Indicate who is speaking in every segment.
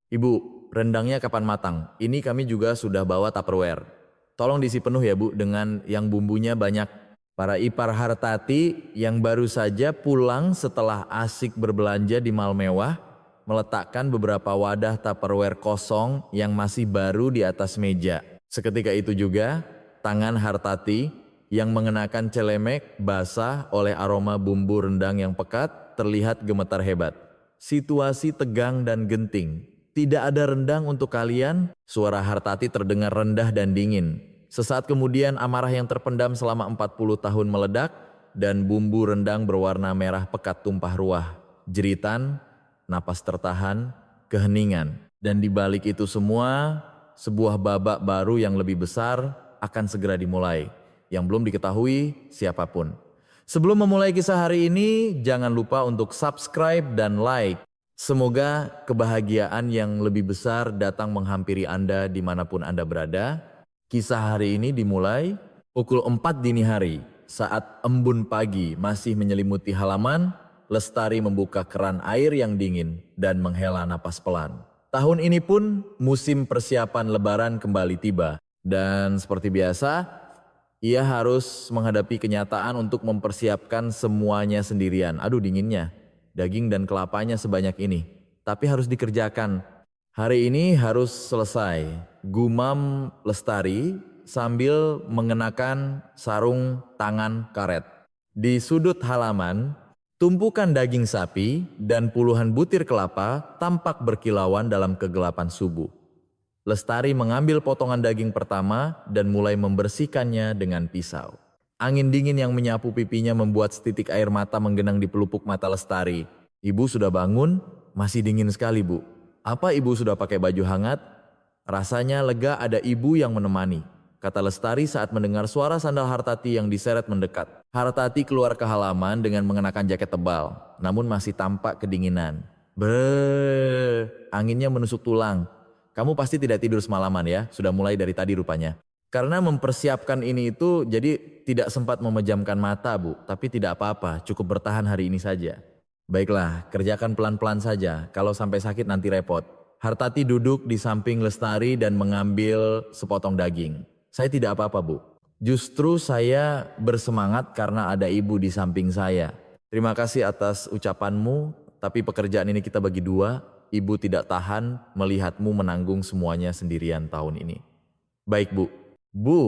Speaker 1: Ibu, rendangnya kapan matang? Ini kami juga sudah bawa Tupperware. Tolong diisi penuh ya Bu, dengan yang bumbunya banyak. Para ipar Hartati yang baru saja pulang setelah asik berbelanja di mal mewah, meletakkan beberapa wadah Tupperware kosong yang masih baru di atas meja. Seketika itu juga, tangan Hartati yang mengenakan celemek basah oleh aroma bumbu rendang yang pekat terlihat gemetar hebat. Situasi tegang dan genting. Tidak ada rendang untuk kalian, suara Hartati terdengar rendah dan dingin. Sesaat kemudian amarah yang terpendam selama 40 tahun meledak dan bumbu rendang berwarna merah pekat tumpah ruah. Jeritan, napas tertahan, keheningan. Dan di balik itu semua, sebuah babak baru yang lebih besar akan segera dimulai, yang belum diketahui siapapun. Sebelum memulai kisah hari ini, jangan lupa untuk subscribe dan like. Semoga kebahagiaan yang lebih besar datang menghampiri Anda dimanapun Anda berada. Kisah hari ini dimulai pukul 4 dini hari. Saat embun pagi masih menyelimuti halaman, Lestari membuka keran air yang dingin dan menghela napas pelan. Tahun ini pun musim persiapan lebaran kembali tiba. Dan seperti biasa, ia harus menghadapi kenyataan untuk mempersiapkan semuanya sendirian. Aduh dinginnya, daging dan kelapanya sebanyak ini. Tapi harus dikerjakan. Hari ini harus selesai, gumam Lestari sambil mengenakan sarung tangan karet. Di sudut halaman, tumpukan daging sapi dan puluhan butir kelapa tampak berkilauan dalam kegelapan subuh. Lestari mengambil potongan daging pertama dan mulai membersihkannya dengan pisau. Angin dingin yang menyapu pipinya membuat setitik air mata menggenang di pelupuk mata Lestari. Ibu sudah bangun, masih dingin sekali Bu. Apa ibu sudah pakai baju hangat? Rasanya lega ada ibu yang menemani, kata Lestari saat mendengar suara sandal Hartati yang diseret mendekat. Hartati keluar ke halaman dengan mengenakan jaket tebal, namun masih tampak kedinginan. Anginnya menusuk tulang. Kamu pasti tidak tidur semalaman ya, sudah mulai dari tadi rupanya. Karena mempersiapkan ini itu jadi tidak sempat memejamkan mata Bu, tapi tidak apa-apa, cukup bertahan hari ini saja. Baiklah, kerjakan pelan-pelan saja, kalau sampai sakit nanti repot. Hartati duduk di samping Lestari dan mengambil sepotong daging. Saya tidak apa-apa Bu, justru saya bersemangat karena ada ibu di samping saya. Terima kasih atas ucapanmu, tapi pekerjaan ini kita bagi dua. Ibu tidak tahan melihatmu menanggung semuanya sendirian tahun ini. Baik Bu. Bu,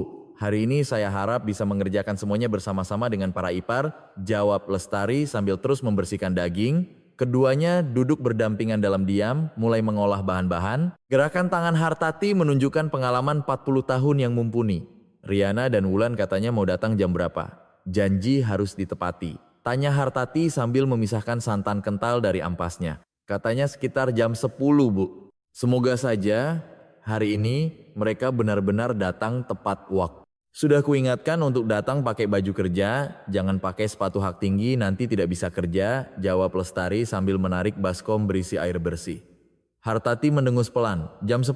Speaker 1: hari ini saya harap bisa mengerjakan semuanya bersama-sama dengan para ipar, jawab Lestari sambil terus membersihkan daging. Keduanya duduk berdampingan dalam diam, mulai mengolah bahan-bahan. Gerakan tangan Hartati menunjukkan pengalaman 40 tahun yang mumpuni. Riana dan Wulan katanya mau datang jam berapa. Janji harus ditepati. Tanya Hartati sambil memisahkan santan kental dari ampasnya. Katanya sekitar jam 10 Bu. Semoga saja hari ini mereka benar-benar datang tepat waktu. Sudah kuingatkan untuk datang pakai baju kerja, jangan pakai sepatu hak tinggi nanti tidak bisa kerja, jawab Lestari sambil menarik baskom berisi air bersih. Hartati mendengus pelan, jam 10?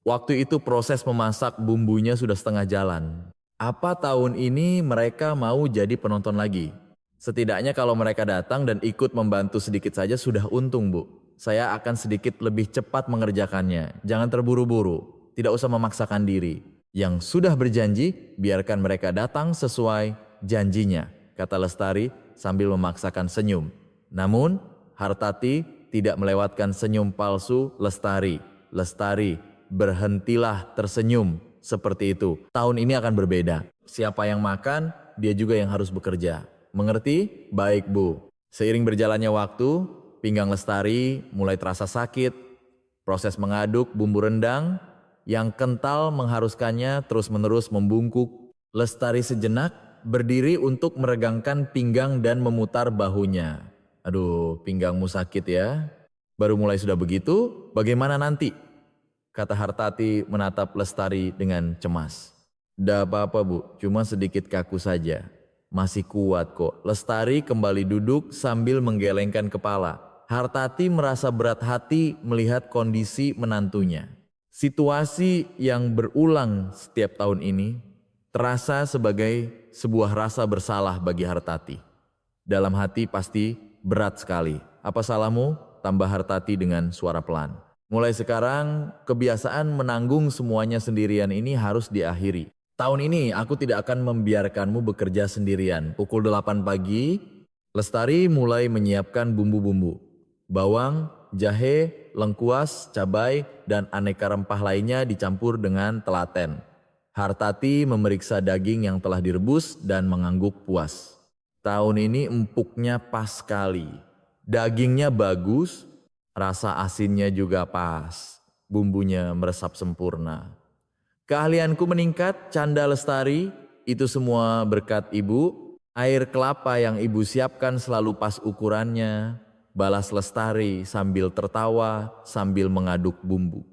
Speaker 1: Waktu itu proses memasak bumbunya sudah setengah jalan. Apa tahun ini mereka mau jadi penonton lagi? Setidaknya kalau mereka datang dan ikut membantu sedikit saja sudah untung Bu. Saya akan sedikit lebih cepat mengerjakannya. Jangan terburu-buru, tidak usah memaksakan diri. Yang sudah berjanji, biarkan mereka datang sesuai janjinya, kata Lestari sambil memaksakan senyum. Namun, Hartati tidak melewatkan senyum palsu Lestari. Lestari, berhentilah tersenyum seperti itu. Tahun ini akan berbeda. Siapa yang makan, dia juga yang harus bekerja. Mengerti? Baik Bu. Seiring berjalannya waktu, pinggang Lestari mulai terasa sakit. Proses mengaduk bumbu rendang yang kental mengharuskannya terus-menerus membungkuk. Lestari sejenak berdiri untuk meregangkan pinggang dan memutar bahunya. Aduh, pinggangmu sakit ya. Baru mulai sudah begitu, bagaimana nanti? Kata Hartati menatap Lestari dengan cemas. Tidak apa-apa Bu, cuma sedikit kaku saja. Masih kuat kok. Lestari kembali duduk sambil menggelengkan kepala. Hartati merasa berat hati melihat kondisi menantunya. Situasi yang berulang setiap tahun ini terasa sebagai sebuah rasa bersalah bagi Hartati. Dalam hati pasti berat sekali. Apa salahmu? Tambah Hartati dengan suara pelan. Mulai sekarang, kebiasaan menanggung semuanya sendirian ini harus diakhiri. Tahun ini aku tidak akan membiarkanmu bekerja sendirian. Pukul 8 pagi, Lestari mulai menyiapkan bumbu-bumbu. Bawang, jahe, lengkuas, cabai, dan aneka rempah lainnya dicampur dengan telaten. Hartati memeriksa daging yang telah direbus dan mengangguk puas. Tahun ini empuknya pas sekali. Dagingnya bagus, rasa asinnya juga pas. Bumbunya meresap sempurna. Keahlianku meningkat, canda Lestari, itu semua berkat ibu. Air kelapa yang ibu siapkan selalu pas ukurannya. Balas Lestari sambil tertawa, sambil mengaduk bumbu.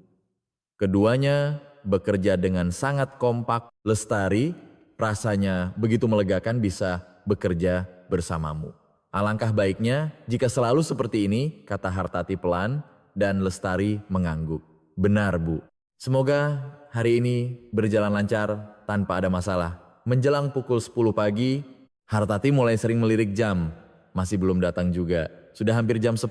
Speaker 1: Keduanya bekerja dengan sangat kompak. Lestari rasanya begitu melegakan bisa bekerja bersamamu. Alangkah baiknya jika selalu seperti ini, kata Hartati pelan, dan Lestari mengangguk. Benar, Bu. Semoga hari ini berjalan lancar tanpa ada masalah. Menjelang pukul 10 pagi, Hartati mulai sering melirik jam. Masih belum datang juga. Sudah hampir jam 10,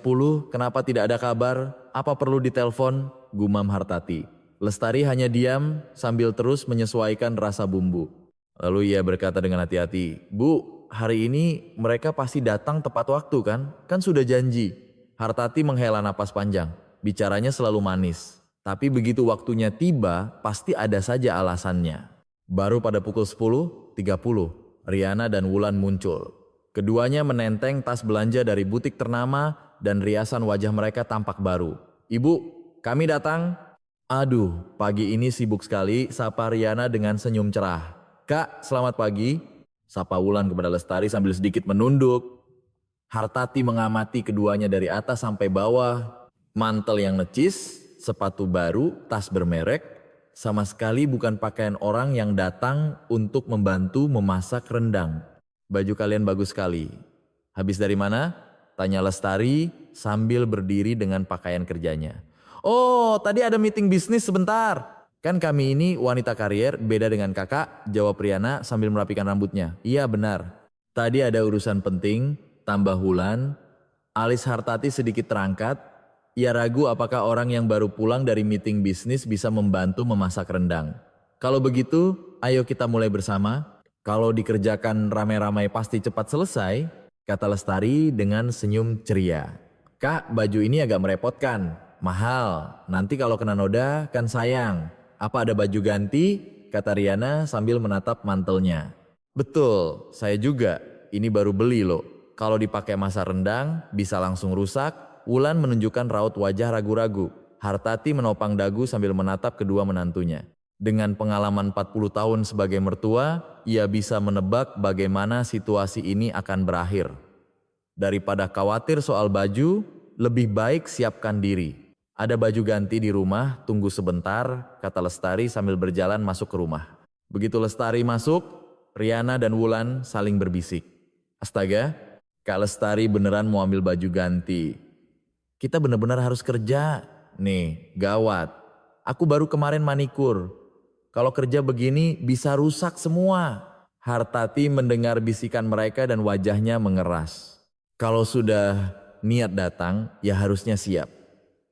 Speaker 1: kenapa tidak ada kabar? Apa perlu ditelepon? Gumam Hartati. Lestari hanya diam sambil terus menyesuaikan rasa bumbu. Lalu ia berkata dengan hati-hati, Bu, hari ini mereka pasti datang tepat waktu kan? Kan sudah janji. Hartati menghela napas panjang. Bicaranya selalu manis. Tapi begitu waktunya tiba, pasti ada saja alasannya. Baru pada pukul 10.30, Riana dan Wulan muncul. Keduanya menenteng tas belanja dari butik ternama dan riasan wajah mereka tampak baru. Ibu, kami datang. Aduh, pagi ini sibuk sekali, sapa Riana dengan senyum cerah. Kak, selamat pagi. Sapa Wulan kepada Lestari sambil sedikit menunduk. Hartati mengamati keduanya dari atas sampai bawah. Mantel yang necis, sepatu baru, tas bermerek. Sama sekali bukan pakaian orang yang datang untuk membantu memasak rendang. Baju kalian bagus sekali. Habis dari mana? Tanya Lestari sambil berdiri dengan pakaian kerjanya. Oh, tadi ada meeting bisnis sebentar. Kan kami ini wanita karier, beda dengan kakak, jawab Riana sambil merapikan rambutnya. Iya benar. Tadi ada urusan penting, tambah Wulan. Alis Hartati sedikit terangkat. Ia ragu apakah orang yang baru pulang dari meeting bisnis bisa membantu memasak rendang. Kalau begitu, ayo kita mulai bersama. Kalau dikerjakan ramai-ramai pasti cepat selesai, kata Lestari dengan senyum ceria. Kak, baju ini agak merepotkan. Mahal, nanti kalau kena noda kan sayang. Apa ada baju ganti? Kata Riana sambil menatap mantelnya. Betul, saya juga. Ini baru beli loh. Kalau dipakai masak rendang, bisa langsung rusak. Wulan menunjukkan raut wajah ragu-ragu. Hartati menopang dagu sambil menatap kedua menantunya. Dengan pengalaman 40 tahun sebagai mertua, ia bisa menebak bagaimana situasi ini akan berakhir. Daripada khawatir soal baju, lebih baik siapkan diri. Ada baju ganti di rumah, tunggu sebentar, kata Lestari sambil berjalan masuk ke rumah. Begitu Lestari masuk, Riana dan Wulan saling berbisik. Astaga, Kak Lestari beneran mau ambil baju ganti. Kita benar-benar harus kerja. Nih, gawat. Aku baru kemarin manikur. Kalau kerja begini bisa rusak semua. Hartati mendengar bisikan mereka dan wajahnya mengeras. Kalau sudah niat datang, ya harusnya siap.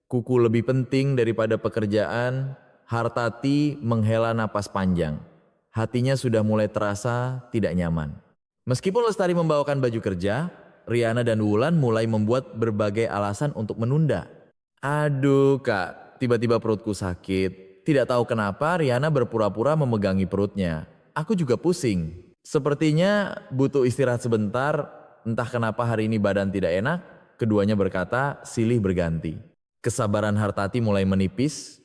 Speaker 1: Kuku lebih penting daripada pekerjaan. Hartati menghela napas panjang. Hatinya sudah mulai terasa tidak nyaman. Meskipun Lestari membawakan baju kerja, Riana dan Wulan mulai membuat berbagai alasan untuk menunda. Aduh kak, tiba-tiba perutku sakit. Tidak tahu kenapa Riana berpura-pura memegangi perutnya. Aku juga pusing. Sepertinya butuh istirahat sebentar. Entah kenapa hari ini badan tidak enak. Keduanya berkata silih berganti. Kesabaran Hartati mulai menipis.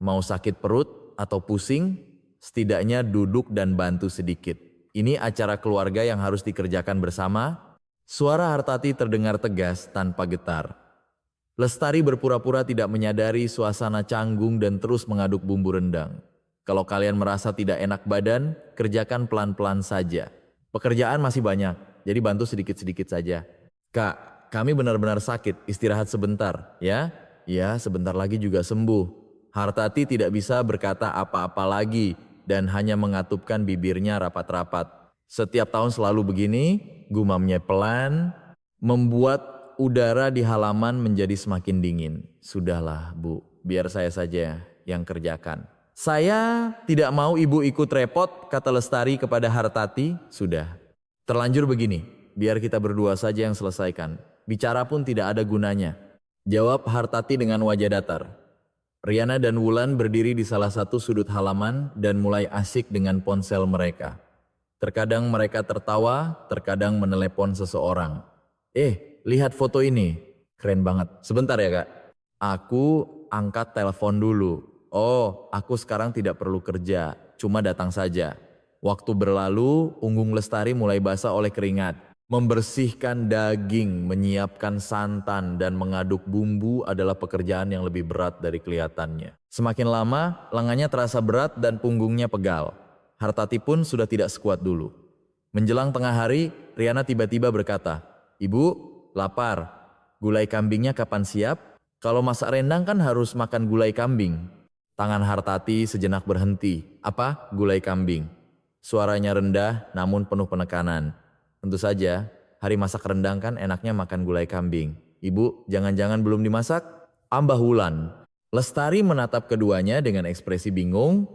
Speaker 1: Mau sakit perut atau pusing, setidaknya duduk dan bantu sedikit. Ini acara keluarga yang harus dikerjakan bersama. Suara Hartati terdengar tegas tanpa getar. Lestari berpura-pura tidak menyadari suasana canggung dan terus mengaduk bumbu rendang. Kalau kalian merasa tidak enak badan, kerjakan pelan-pelan saja. Pekerjaan masih banyak, jadi bantu sedikit-sedikit saja. Kak, kami benar-benar sakit, istirahat sebentar, ya? Ya, sebentar lagi juga sembuh. Hartati tidak bisa berkata apa-apa lagi dan hanya mengatupkan bibirnya rapat-rapat. Setiap tahun selalu begini, gumamnya pelan, membuat udara di halaman menjadi semakin dingin. Sudahlah, Bu. biar saya saja yang kerjakan. Saya tidak mau ibu ikut repot, kata Lestari kepada Hartati. Sudah, terlanjur begini, biar kita berdua saja yang selesaikan. Bicara pun tidak ada gunanya, jawab Hartati dengan wajah datar. Riana dan Wulan berdiri di salah satu sudut halaman dan mulai asik dengan ponsel mereka. Terkadang mereka tertawa, terkadang menelepon seseorang. Lihat foto ini. Keren banget. Sebentar ya kak. Aku angkat telepon dulu. Oh, aku sekarang tidak perlu kerja. Cuma datang saja. Waktu berlalu, punggung Lestari mulai basah oleh keringat. Membersihkan daging, menyiapkan santan, dan mengaduk bumbu adalah pekerjaan yang lebih berat dari kelihatannya. Semakin lama, lengannya terasa berat dan punggungnya pegal. Hartati pun sudah tidak sekuat dulu. Menjelang tengah hari, Riana tiba-tiba berkata, "Ibu, lapar. Gulai kambingnya kapan siap? Kalau masak rendang kan harus makan gulai kambing." Tangan Hartati sejenak berhenti. "Apa? Gulai kambing?" Suaranya rendah namun penuh penekanan. "Tentu saja, hari masak rendang kan enaknya makan gulai kambing. Ibu, jangan-jangan belum dimasak?" Ambah Wulan. Lestari menatap keduanya dengan ekspresi bingung.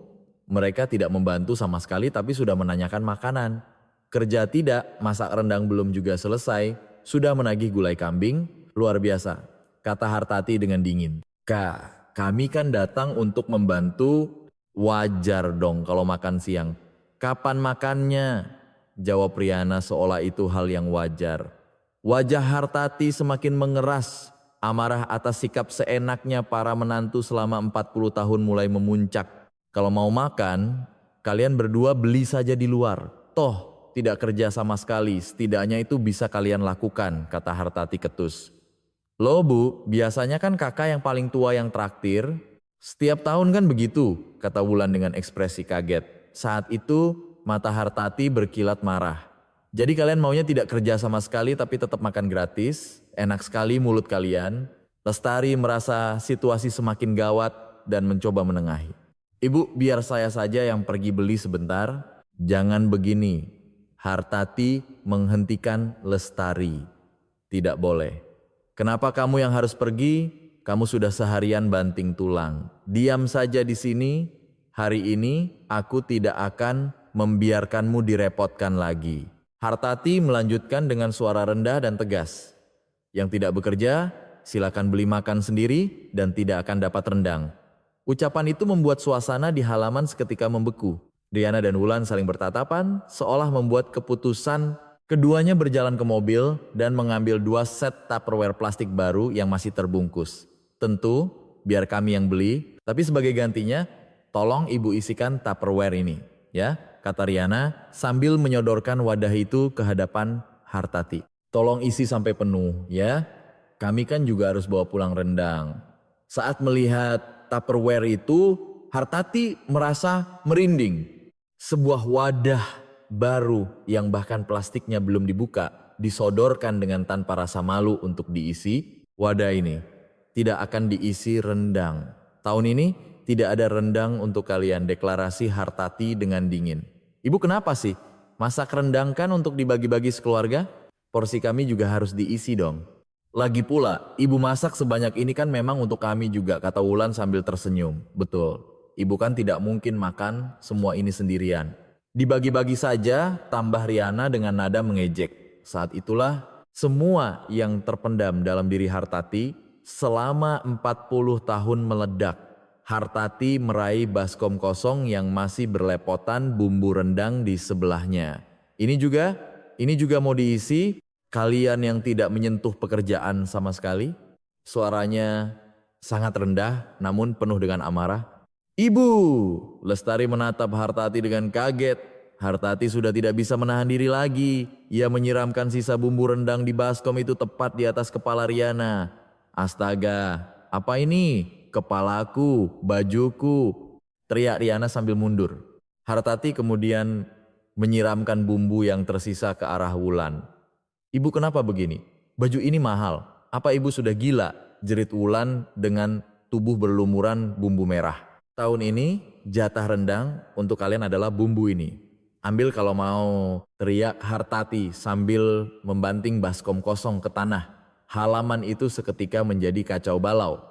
Speaker 1: Mereka tidak membantu sama sekali tapi sudah menanyakan makanan. Kerja tidak, masak rendang belum juga selesai, sudah menagih gulai kambing, luar biasa, kata Hartati dengan dingin. "Kak, kami kan datang untuk membantu." "Wajar dong kalau makan siang." "Kapan makannya?" jawab Riana seolah itu hal yang wajar. Wajah Hartati semakin mengeras, amarah atas sikap seenaknya para menantu selama 40 tahun mulai memuncak. "Kalau mau makan, kalian berdua beli saja di luar. Toh, tidak kerja sama sekali, setidaknya itu bisa kalian lakukan," kata Hartati ketus. "Loh Bu, biasanya kan kakak yang paling tua yang traktir." "Setiap tahun kan begitu," kata Wulan dengan ekspresi kaget. Saat itu, mata Hartati berkilat marah. "Jadi kalian maunya tidak kerja sama sekali tapi tetap makan gratis? Enak sekali mulut kalian." Lestari merasa situasi semakin gawat dan mencoba menengahi. "Ibu, biar saya saja yang pergi beli sebentar." "Jangan begini." Hartati menghentikan Lestari. "Tidak boleh." "Kenapa kamu yang harus pergi? Kamu sudah seharian banting tulang. Diam saja di sini. Hari ini aku tidak akan membiarkanmu direpotkan lagi." Hartati melanjutkan dengan suara rendah dan tegas. "Yang tidak bekerja, silakan beli makan sendiri dan tidak akan dapat rendang." Ucapan itu membuat suasana di halaman seketika membeku. Riana dan Wulan saling bertatapan, seolah membuat keputusan. Keduanya berjalan ke mobil dan mengambil 2 set Tupperware plastik baru yang masih terbungkus. "Tentu, biar kami yang beli, tapi sebagai gantinya, tolong ibu isikan Tupperware ini, ya," kata Riana sambil menyodorkan wadah itu ke hadapan Hartati. "Tolong isi sampai penuh, ya. Kami kan juga harus bawa pulang rendang." Saat melihat Tupperware itu, Hartati merasa merinding. Sebuah wadah baru yang bahkan plastiknya belum dibuka, disodorkan dengan tanpa rasa malu untuk diisi. Wadah ini tidak akan diisi rendang. "Tahun ini tidak ada rendang untuk kalian," deklarasi Hartati dengan dingin. "Ibu kenapa sih? Masak rendang kan untuk dibagi-bagi sekeluarga? Porsi kami juga harus diisi dong." "Lagi pula, ibu masak sebanyak ini kan memang untuk kami juga," kata Wulan sambil tersenyum. "Betul, ibu kan tidak mungkin makan semua ini sendirian." "Dibagi-bagi saja," tambah Riana dengan nada mengejek. Saat itulah semua yang terpendam dalam diri Hartati selama 40 tahun meledak. Hartati meraih baskom kosong yang masih berlepotan bumbu rendang di sebelahnya. Ini juga mau diisi?" "Kalian yang tidak menyentuh pekerjaan sama sekali." Suaranya sangat rendah namun penuh dengan amarah. "Ibu!" Lestari menatap Hartati dengan kaget. Hartati sudah tidak bisa menahan diri lagi. Ia menyiramkan sisa bumbu rendang di baskom itu tepat di atas kepala Riana. "Astaga, apa ini? Kepalaku, bajuku!" teriak Riana sambil mundur. Hartati kemudian menyiramkan bumbu yang tersisa ke arah Wulan. "Ibu kenapa begini? Baju ini mahal. Apa ibu sudah gila?" jerit Wulan dengan tubuh berlumuran bumbu merah. "Tahun ini jatah rendang untuk kalian adalah bumbu ini. Ambil kalau mau," teriak Hartati sambil membanting baskom kosong ke tanah. Halaman itu seketika menjadi kacau balau.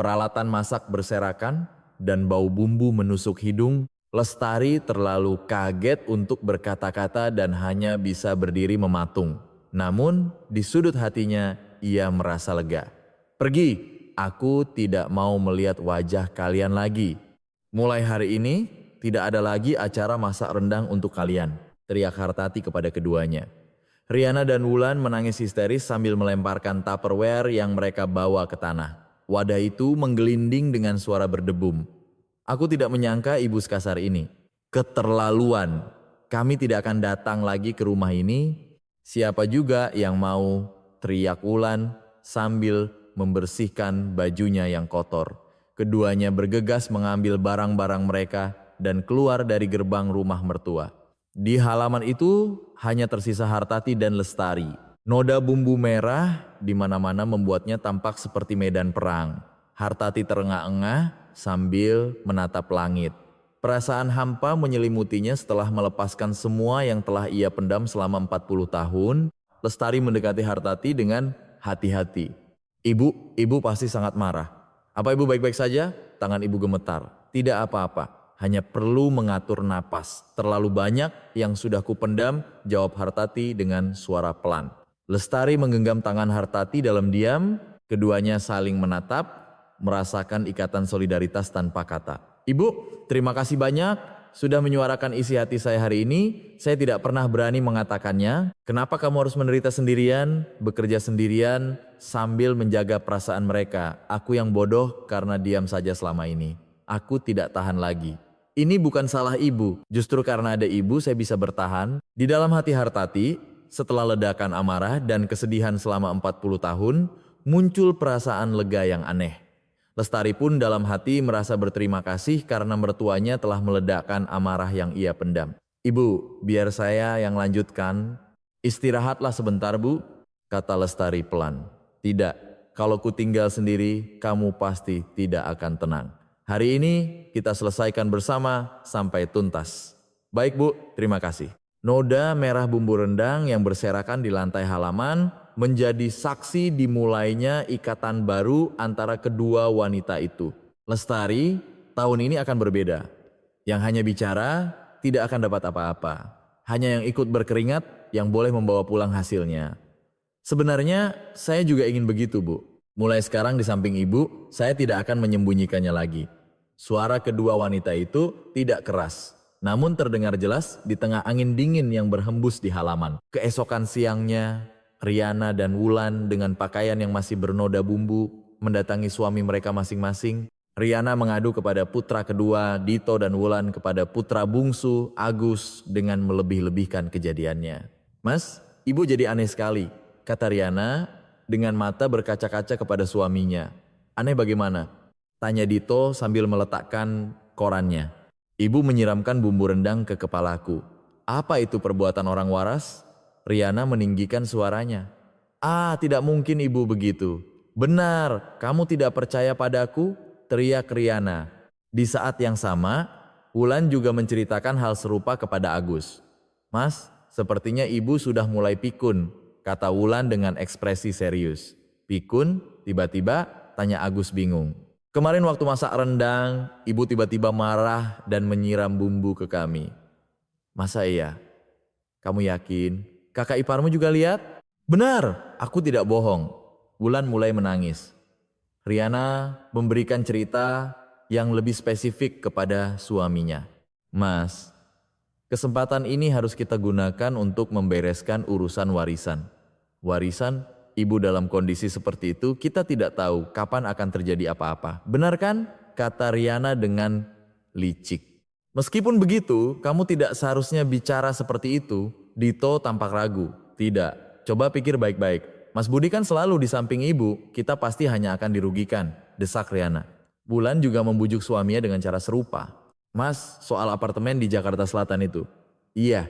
Speaker 1: Peralatan masak berserakan dan bau bumbu menusuk hidung. Lestari terlalu kaget untuk berkata-kata dan hanya bisa berdiri mematung. Namun di sudut hatinya ia merasa lega. Pergi, aku tidak mau melihat wajah kalian lagi. Mulai hari ini tidak ada lagi acara masak rendang untuk kalian, teriak Hartati kepada keduanya. Riana dan Wulan menangis histeris sambil melemparkan Tupperware yang mereka bawa ke tanah. Wadah itu menggelinding dengan suara berdebum. Aku tidak menyangka ibu sekasar ini. Keterlaluan. Kami tidak akan datang lagi ke rumah ini. Siapa juga yang mau, teriak Wulan sambil membersihkan bajunya yang kotor. Keduanya bergegas mengambil barang-barang mereka dan keluar dari gerbang rumah mertua. Di halaman itu hanya tersisa Hartati dan Lestari. Noda bumbu merah di mana-mana membuatnya tampak seperti medan perang. Hartati terengah-engah sambil menatap langit. Perasaan hampa menyelimutinya setelah melepaskan semua yang telah ia pendam selama 40 tahun. Lestari mendekati Hartati dengan hati-hati. Ibu pasti sangat marah. Apa ibu baik-baik saja? Tangan ibu gemetar. Tidak apa-apa. Hanya perlu mengatur napas. Terlalu banyak yang sudah kupendam, jawab Hartati dengan suara pelan. Lestari menggenggam tangan Hartati dalam diam. Keduanya saling menatap, merasakan ikatan solidaritas tanpa kata. Ibu, terima kasih banyak sudah menyuarakan isi hati saya hari ini. Saya tidak pernah berani mengatakannya. Kenapa kamu harus menderita sendirian, bekerja sendirian, sambil menjaga perasaan mereka? Aku yang bodoh karena diam saja selama ini. Aku tidak tahan lagi. Ini bukan salah ibu, justru karena ada ibu saya bisa bertahan. Di dalam hati Hartati, setelah ledakan amarah dan kesedihan selama 40 tahun, muncul perasaan lega yang aneh. Lestari pun dalam hati merasa berterima kasih karena mertuanya telah meledakkan amarah yang ia pendam. Ibu, biar saya yang lanjutkan. Istirahatlah sebentar bu, kata Lestari pelan. Tidak, kalau ku tinggal sendiri, kamu pasti tidak akan tenang. Hari ini kita selesaikan bersama sampai tuntas. Baik bu, terima kasih. Noda merah bumbu rendang yang berserakan di lantai halaman menjadi saksi dimulainya ikatan baru antara kedua wanita itu. Lestari, tahun ini akan berbeda. Yang hanya bicara tidak akan dapat apa-apa. Hanya yang ikut berkeringat yang boleh membawa pulang hasilnya. Sebenarnya saya juga ingin begitu bu. Mulai sekarang di samping ibu, saya tidak akan menyembunyikannya lagi. Suara kedua wanita itu tidak keras, namun terdengar jelas di tengah angin dingin yang berhembus di halaman. Keesokan siangnya, Riana dan Wulan dengan pakaian yang masih bernoda bumbu mendatangi suami mereka masing-masing. Riana mengadu kepada putra kedua, Dito, dan Wulan kepada putra bungsu, Agus, dengan melebih-lebihkan kejadiannya. Mas, ibu jadi aneh sekali, kata Riana dengan mata berkaca-kaca kepada suaminya. Aneh bagaimana? Tanya Dito sambil meletakkan korannya. Ibu menyiramkan bumbu rendang ke kepalaku. Apa itu perbuatan orang waras? Riana meninggikan suaranya. Ah, tidak mungkin ibu begitu. Benar, kamu tidak percaya padaku? Teriak Riana. Di saat yang sama, Wulan juga menceritakan hal serupa kepada Agus. Mas, sepertinya ibu sudah mulai pikun, kata Wulan dengan ekspresi serius. Pikun? Tiba-tiba tanya Agus bingung. Kemarin waktu masak rendang, ibu tiba-tiba marah dan menyiram bumbu ke kami. Masa iya? Kamu yakin? Kakak iparmu juga lihat? Benar, aku tidak bohong. Wulan mulai menangis. Riana memberikan cerita yang lebih spesifik kepada suaminya. Mas, kesempatan ini harus kita gunakan untuk membereskan urusan warisan. Warisan? Ibu dalam kondisi seperti itu, kita tidak tahu kapan akan terjadi apa-apa. Benar kan? Kata Riana dengan licik. Meskipun begitu, kamu tidak seharusnya bicara seperti itu. Dito tampak ragu. Tidak, coba pikir baik-baik. Mas Budi kan selalu di samping ibu, kita pasti hanya akan dirugikan, desak Riana. Wulan juga membujuk suaminya dengan cara serupa. Mas, soal apartemen di Jakarta Selatan itu. Iya.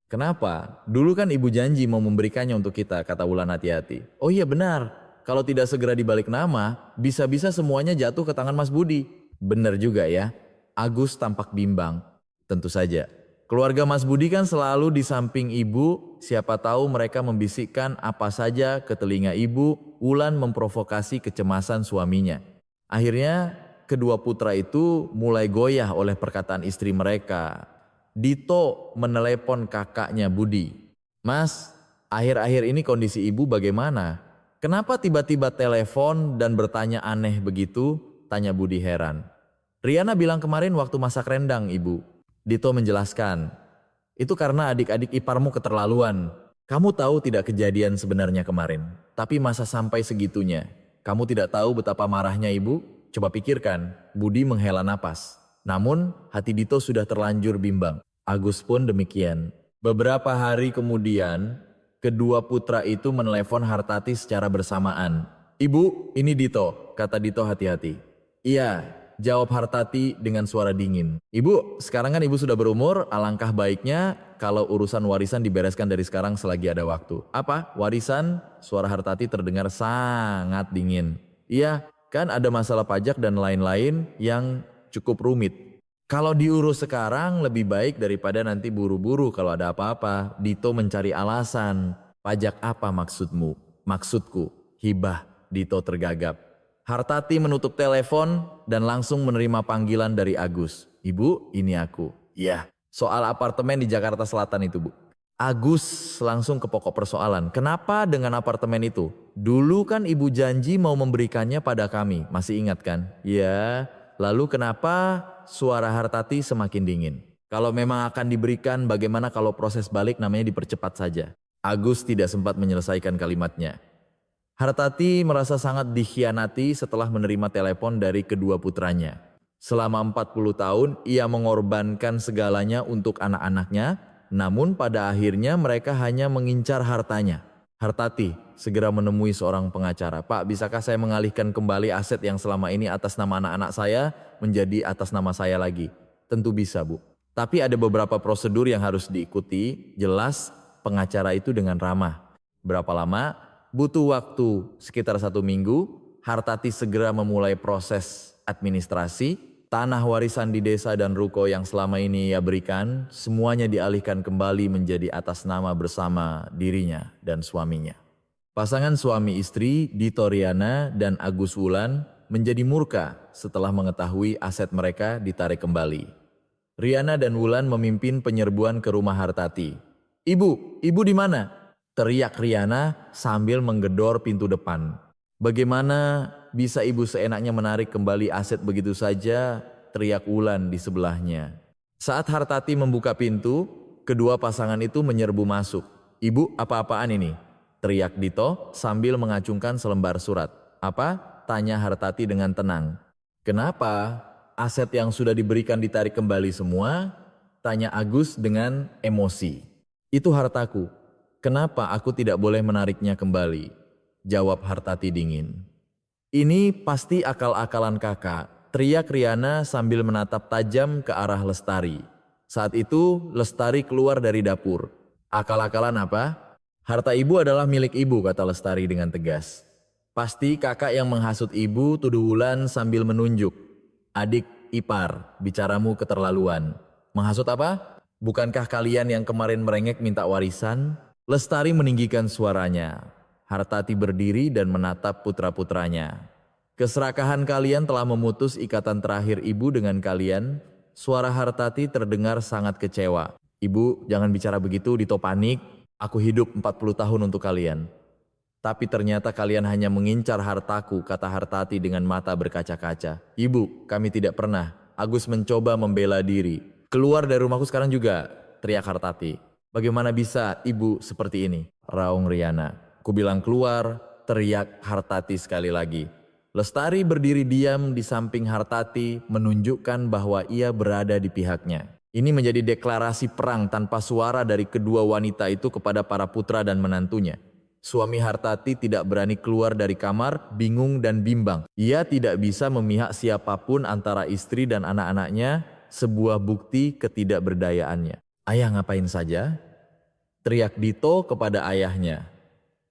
Speaker 1: Kenapa? Dulu kan ibu janji mau memberikannya untuk kita, kata Wulan hati-hati. Oh iya benar, kalau tidak segera dibalik nama, bisa-bisa semuanya jatuh ke tangan Mas Budi. Benar juga ya. Agus tampak bimbang. Tentu saja. Keluarga Mas Budi kan selalu di samping ibu, siapa tahu mereka membisikkan apa saja ke telinga ibu. Wulan memprovokasi kecemasan suaminya. Akhirnya kedua putra itu mulai goyah oleh perkataan istri mereka. Dito menelepon kakaknya Budi. Mas, akhir-akhir ini kondisi ibu bagaimana? Kenapa tiba-tiba telepon dan bertanya aneh begitu? Tanya Budi heran. Riana bilang kemarin waktu masak rendang ibu. Dito menjelaskan. Itu karena adik-adik iparmu keterlaluan. Kamu tahu tidak kejadian sebenarnya kemarin. Tapi masa sampai segitunya. Kamu tidak tahu betapa marahnya ibu? Coba pikirkan. Budi menghela napas. Namun hati Dito sudah terlanjur bimbang. Agus pun demikian. Beberapa hari kemudian, kedua putra itu menelepon Hartati secara bersamaan. Ibu, ini Dito, kata Dito hati-hati. Iya, jawab Hartati dengan suara dingin. Ibu, sekarang kan ibu sudah berumur, alangkah baiknya kalau urusan warisan dibereskan dari sekarang selagi ada waktu. Apa? Warisan? Suara Hartati terdengar sangat dingin. Iya, kan ada masalah pajak dan lain-lain yang cukup rumit. Kalau diurus sekarang lebih baik daripada nanti buru-buru kalau ada apa-apa. Dito mencari alasan. Pajak apa maksudmu? Maksudku, hibah. Dito tergagap. Hartati menutup telepon dan langsung menerima panggilan dari Agus. Ibu, ini aku. Iya, soal apartemen di Jakarta Selatan itu, Bu. Agus langsung ke pokok persoalan. Kenapa dengan apartemen itu? Dulu kan ibu janji mau memberikannya pada kami. Masih ingat kan? Ya, lalu kenapa suara Hartati semakin dingin? Kalau memang akan diberikan, bagaimana kalau proses balik namanya dipercepat saja? Agus tidak sempat menyelesaikan kalimatnya. Hartati merasa sangat dikhianati setelah menerima telepon dari kedua putranya. Selama 40 tahun ia mengorbankan segalanya untuk anak-anaknya, namun pada akhirnya mereka hanya mengincar hartanya. Hartati segera menemui seorang pengacara. Pak, bisakah saya mengalihkan kembali aset yang selama ini atas nama anak-anak saya menjadi atas nama saya lagi? Tentu bisa, Bu. Tapi ada beberapa prosedur yang harus diikuti. Jelas pengacara itu dengan ramah. Berapa lama? Butuh waktu sekitar 1 minggu. Hartati segera memulai proses administrasi. Tanah warisan di desa dan ruko yang selama ini ia berikan, semuanya dialihkan kembali menjadi atas nama bersama dirinya dan suaminya. Pasangan suami istri Dito Riana dan Agus Wulan menjadi murka setelah mengetahui aset mereka ditarik kembali. Riana dan Wulan memimpin penyerbuan ke rumah Hartati. Ibu di mana? Teriak Riana sambil menggedor pintu depan. Bagaimana bisa ibu seenaknya menarik kembali aset begitu saja? Teriak Wulan di sebelahnya. Saat Hartati membuka pintu, kedua pasangan itu menyerbu masuk. Ibu, apa-apaan ini? Teriak Dito sambil mengacungkan selembar surat. Apa? Tanya Hartati dengan tenang. Kenapa? Aset yang sudah diberikan ditarik kembali semua? Tanya Agus dengan emosi. Itu hartaku. Kenapa aku tidak boleh menariknya kembali? Jawab Hartati dingin. Ini pasti akal-akalan kakak, teriak Riana sambil menatap tajam ke arah Lestari. Saat itu Lestari keluar dari dapur. Akal-akalan apa? Harta ibu adalah milik ibu, kata Lestari dengan tegas. Pasti kakak yang menghasut ibu, tuduh Wulan sambil menunjuk. Adik ipar, bicaramu keterlaluan. Menghasut apa? Bukankah kalian yang kemarin merengek minta warisan? Lestari meninggikan suaranya. Hartati berdiri dan menatap putra-putranya. Keserakahan kalian telah memutus ikatan terakhir ibu dengan kalian. Suara Hartati terdengar sangat kecewa. Ibu, jangan bicara begitu, Dito panik. Aku hidup 40 tahun untuk kalian. Tapi ternyata kalian hanya mengincar hartaku, kata Hartati dengan mata berkaca-kaca. Ibu, kami tidak pernah. Agus mencoba membela diri. Keluar dari rumahku sekarang juga, teriak Hartati. Bagaimana bisa ibu seperti ini? Raung Riana. Ku bilang keluar, teriak Hartati sekali lagi. Lestari berdiri diam di samping Hartati menunjukkan bahwa ia berada di pihaknya. Ini menjadi deklarasi perang tanpa suara dari kedua wanita itu kepada para putra dan menantunya. Suami Hartati tidak berani keluar dari kamar, bingung dan bimbang. Ia tidak bisa memihak siapapun antara istri dan anak-anaknya, sebuah bukti ketidakberdayaannya. Ayah ngapain saja? Teriak Dito kepada ayahnya.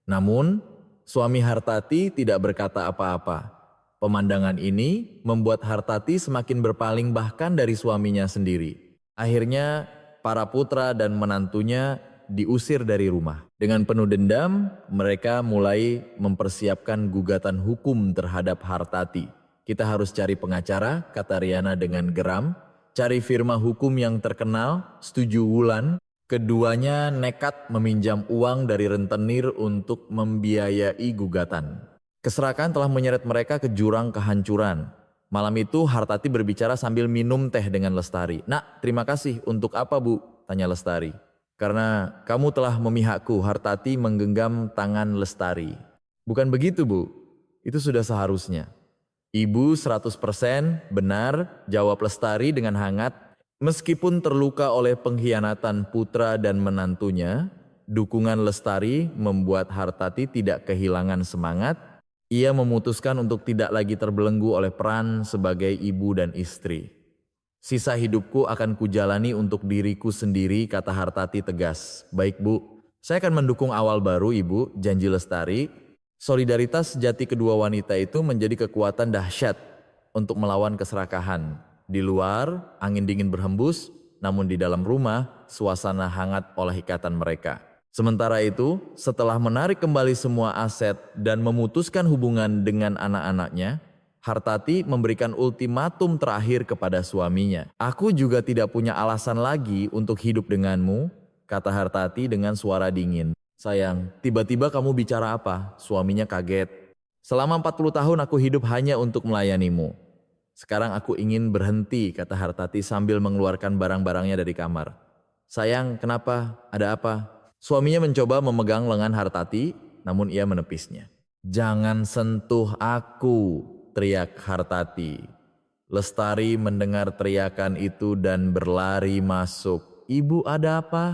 Speaker 1: Namun, suami Hartati tidak berkata apa-apa. Pemandangan ini membuat Hartati semakin berpaling bahkan dari suaminya sendiri. Akhirnya, para putra dan menantunya diusir dari rumah. Dengan penuh dendam, mereka mulai mempersiapkan gugatan hukum terhadap Hartati. Kita harus cari pengacara, kata Riana dengan geram. Cari firma hukum yang terkenal, setuju Wulan. Keduanya nekat meminjam uang dari rentenir untuk membiayai gugatan. Keserakahan telah menyeret mereka ke jurang kehancuran. Malam itu Hartati berbicara sambil minum teh dengan Lestari. "Nak, terima kasih. Untuk apa, Bu?" tanya Lestari. "Karena kamu telah memihakku." Hartati menggenggam tangan Lestari. "Bukan begitu, Bu. Itu sudah seharusnya." "Ibu 100% benar," jawab Lestari dengan hangat. Meskipun terluka oleh pengkhianatan putra dan menantunya, dukungan Lestari membuat Hartati tidak kehilangan semangat. Ia memutuskan untuk tidak lagi terbelenggu oleh peran sebagai ibu dan istri. "Sisa hidupku akan kujalani untuk diriku sendiri," kata Hartati tegas. "Baik, Bu. Saya akan mendukung awal baru, Ibu," janji Lestari. Solidaritas sejati kedua wanita itu menjadi kekuatan dahsyat untuk melawan keserakahan. Di luar, angin dingin berhembus, namun di dalam rumah, suasana hangat oleh ikatan mereka. Sementara itu, setelah menarik kembali semua aset dan memutuskan hubungan dengan anak-anaknya, Hartati memberikan ultimatum terakhir kepada suaminya. "Aku juga tidak punya alasan lagi untuk hidup denganmu," kata Hartati dengan suara dingin. "Sayang, tiba-tiba kamu bicara apa?" Suaminya kaget. "Selama 40 tahun aku hidup hanya untuk melayanimu. Sekarang aku ingin berhenti," kata Hartati sambil mengeluarkan barang-barangnya dari kamar. "Sayang, kenapa? Ada apa?" Suaminya mencoba memegang lengan Hartati, namun ia menepisnya. "Jangan sentuh aku," teriak Hartati. Lestari mendengar teriakan itu dan berlari masuk. "Ibu, ada apa?"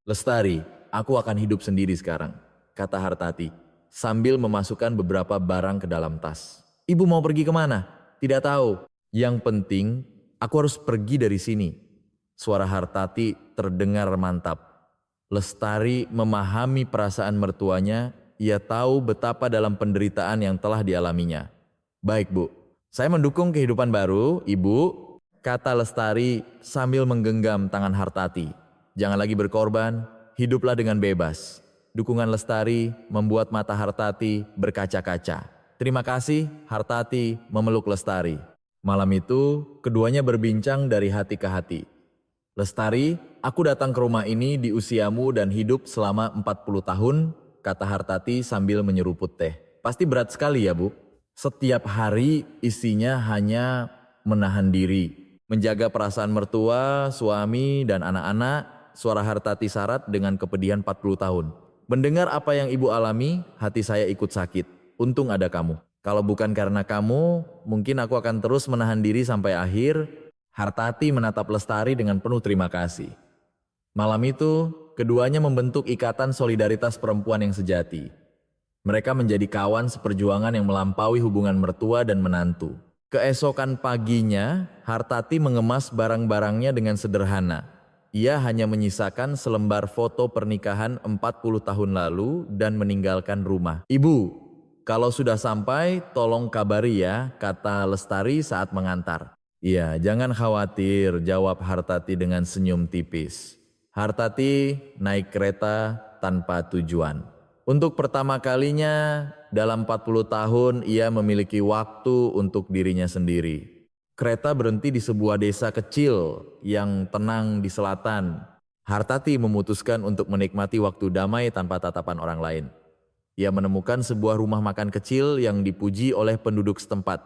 Speaker 1: "Lestari, aku akan hidup sendiri sekarang," kata Hartati sambil memasukkan beberapa barang ke dalam tas. "Ibu mau pergi kemana?" "Tidak tahu. Yang penting, aku harus pergi dari sini." Suara Hartati terdengar mantap. Lestari memahami perasaan mertuanya. Ia tahu betapa dalam penderitaan yang telah dialaminya. "Baik, Bu. Saya mendukung kehidupan baru, Ibu," kata Lestari sambil menggenggam tangan Hartati. "Jangan lagi berkorban, hiduplah dengan bebas." Dukungan Lestari membuat mata Hartati berkaca-kaca. "Terima kasih," Hartati memeluk Lestari. Malam itu, keduanya berbincang dari hati ke hati. "Lestari, aku datang ke rumah ini di usiamu dan hidup selama 40 tahun, kata Hartati sambil menyeruput teh. "Pasti berat sekali ya, Bu?" "Setiap hari isinya hanya menahan diri, menjaga perasaan mertua, suami, dan anak-anak," suara Hartati syarat dengan kepedihan 40 tahun. "Mendengar apa yang Ibu alami, hati saya ikut sakit. Untung ada kamu. Kalau bukan karena kamu, mungkin aku akan terus menahan diri sampai akhir." Hartati menatap Lestari dengan penuh terima kasih. Malam itu, keduanya membentuk ikatan solidaritas perempuan yang sejati. Mereka menjadi kawan seperjuangan yang melampaui hubungan mertua dan menantu. Keesokan paginya, Hartati mengemas barang-barangnya dengan sederhana. Ia hanya menyisakan selembar foto pernikahan 40 tahun lalu dan meninggalkan rumah. "Ibu, kalau sudah sampai, tolong kabari ya," kata Lestari saat mengantar. "Iya, jangan khawatir," jawab Hartati dengan senyum tipis. Hartati naik kereta tanpa tujuan. Untuk pertama kalinya dalam 40 tahun ia memiliki waktu untuk dirinya sendiri. Kereta berhenti di sebuah desa kecil yang tenang di selatan. Hartati memutuskan untuk menikmati waktu damai tanpa tatapan orang lain. Ia menemukan sebuah rumah makan kecil yang dipuji oleh penduduk setempat.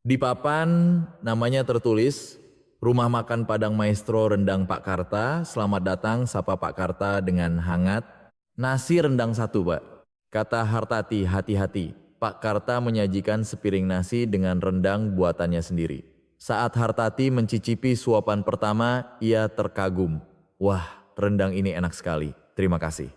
Speaker 1: Di papan namanya tertulis, "Rumah makan Padang Maestro Rendang Pak Karta. Selamat datang," sapa Pak Karta dengan hangat. "Nasi rendang satu, Pak," kata Hartati hati-hati. Pak Karta menyajikan sepiring nasi dengan rendang buatannya sendiri. Saat Hartati mencicipi suapan pertama, ia terkagum. "Wah, rendang ini enak sekali. Terima kasih."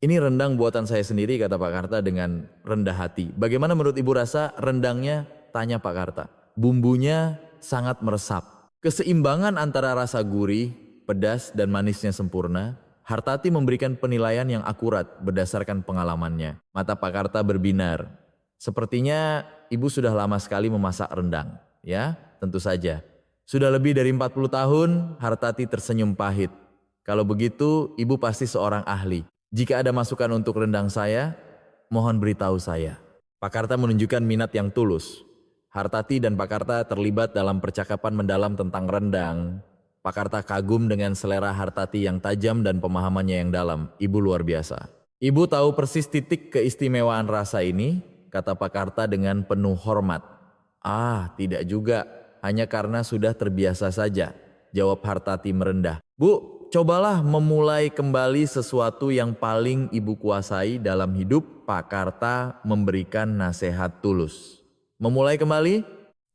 Speaker 1: "Ini rendang buatan saya sendiri," kata Pak Karta dengan rendah hati. "Bagaimana menurut Ibu rasa rendangnya?" tanya Pak Karta. "Bumbunya sangat meresap. Keseimbangan antara rasa gurih, pedas, dan manisnya sempurna." Hartati memberikan penilaian yang akurat berdasarkan pengalamannya. Mata Pak Karta berbinar. "Sepertinya Ibu sudah lama sekali memasak rendang." "Ya, tentu saja." "Sudah lebih dari 40 tahun," Hartati tersenyum pahit. "Kalau begitu, Ibu pasti seorang ahli. Jika ada masukan untuk rendang saya, mohon beritahu saya." Pak Karta menunjukkan minat yang tulus. Hartati dan Pak Karta terlibat dalam percakapan mendalam tentang rendang. Pak Karta kagum dengan selera Hartati yang tajam dan pemahamannya yang dalam. Ibu luar biasa. Ibu tahu persis titik keistimewaan rasa ini, kata Pak Karta dengan penuh hormat. Ah, tidak juga, hanya karena sudah terbiasa saja, jawab Hartati merendah. Bu, cobalah memulai kembali sesuatu yang paling ibu kuasai dalam hidup. Pak Karta memberikan nasihat tulus. Memulai kembali?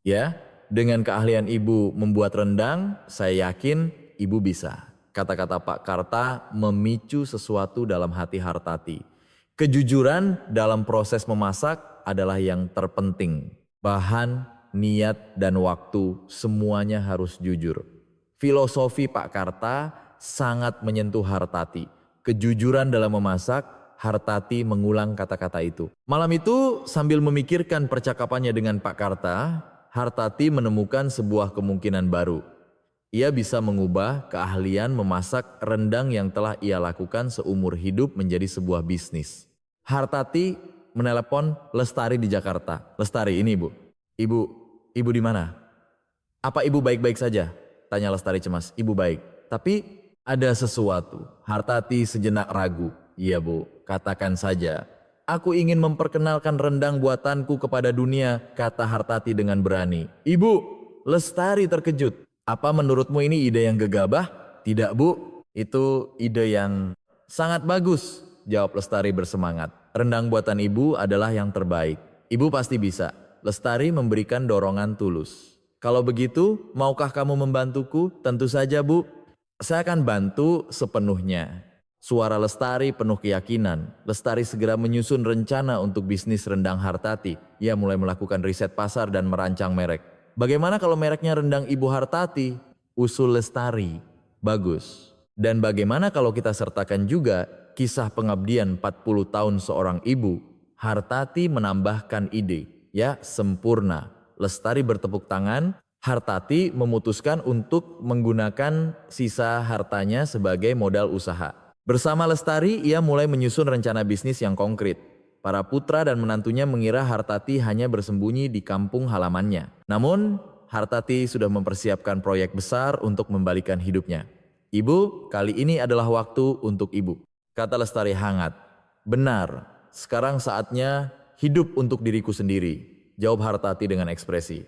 Speaker 1: Ya, dengan keahlian ibu membuat rendang, saya yakin ibu bisa. Kata-kata Pak Karta memicu sesuatu dalam hati Hartati. Kejujuran dalam proses memasak adalah yang terpenting. Bahan, niat, dan waktu semuanya harus jujur. Filosofi Pak Karta sangat menyentuh Hartati. Kejujuran dalam memasak, Hartati mengulang kata-kata itu. Malam itu sambil memikirkan percakapannya dengan Pak Karta, Hartati menemukan sebuah kemungkinan baru. Ia bisa mengubah keahlian memasak rendang yang telah ia lakukan seumur hidup menjadi sebuah bisnis. Hartati menelepon Lestari di Jakarta. Lestari, ini ibu. Ibu di mana? Apa ibu baik-baik saja? Tanya Lestari cemas. Ibu baik. Tapi ada sesuatu. Hartati sejenak ragu. Iya bu, katakan saja. Aku ingin memperkenalkan rendang buatanku kepada dunia, kata Hartati dengan berani. Ibu, Lestari terkejut. Apa menurutmu ini ide yang gegabah? Tidak bu, itu ide yang sangat bagus, jawab Lestari bersemangat. Rendang buatan ibu adalah yang terbaik. Ibu pasti bisa. Lestari memberikan dorongan tulus. Kalau begitu, maukah kamu membantuku? Tentu saja bu. Saya akan bantu sepenuhnya. Suara Lestari penuh keyakinan. Lestari segera menyusun rencana untuk bisnis rendang Hartati. Ia mulai melakukan riset pasar dan merancang merek. Bagaimana kalau mereknya rendang Ibu Hartati? Usul Lestari. Bagus. Dan bagaimana kalau kita sertakan juga kisah pengabdian 40 tahun seorang ibu? Hartati menambahkan ide. Ya, sempurna. Lestari bertepuk tangan. Hartati memutuskan untuk menggunakan sisa hartanya sebagai modal usaha. Bersama Lestari, ia mulai menyusun rencana bisnis yang konkret. Para putra dan menantunya mengira Hartati hanya bersembunyi di kampung halamannya. Namun, Hartati sudah mempersiapkan proyek besar untuk membalikan hidupnya. Ibu, kali ini adalah waktu untuk ibu, kata Lestari hangat. Benar, sekarang saatnya hidup untuk diriku sendiri, jawab Hartati dengan ekspresi.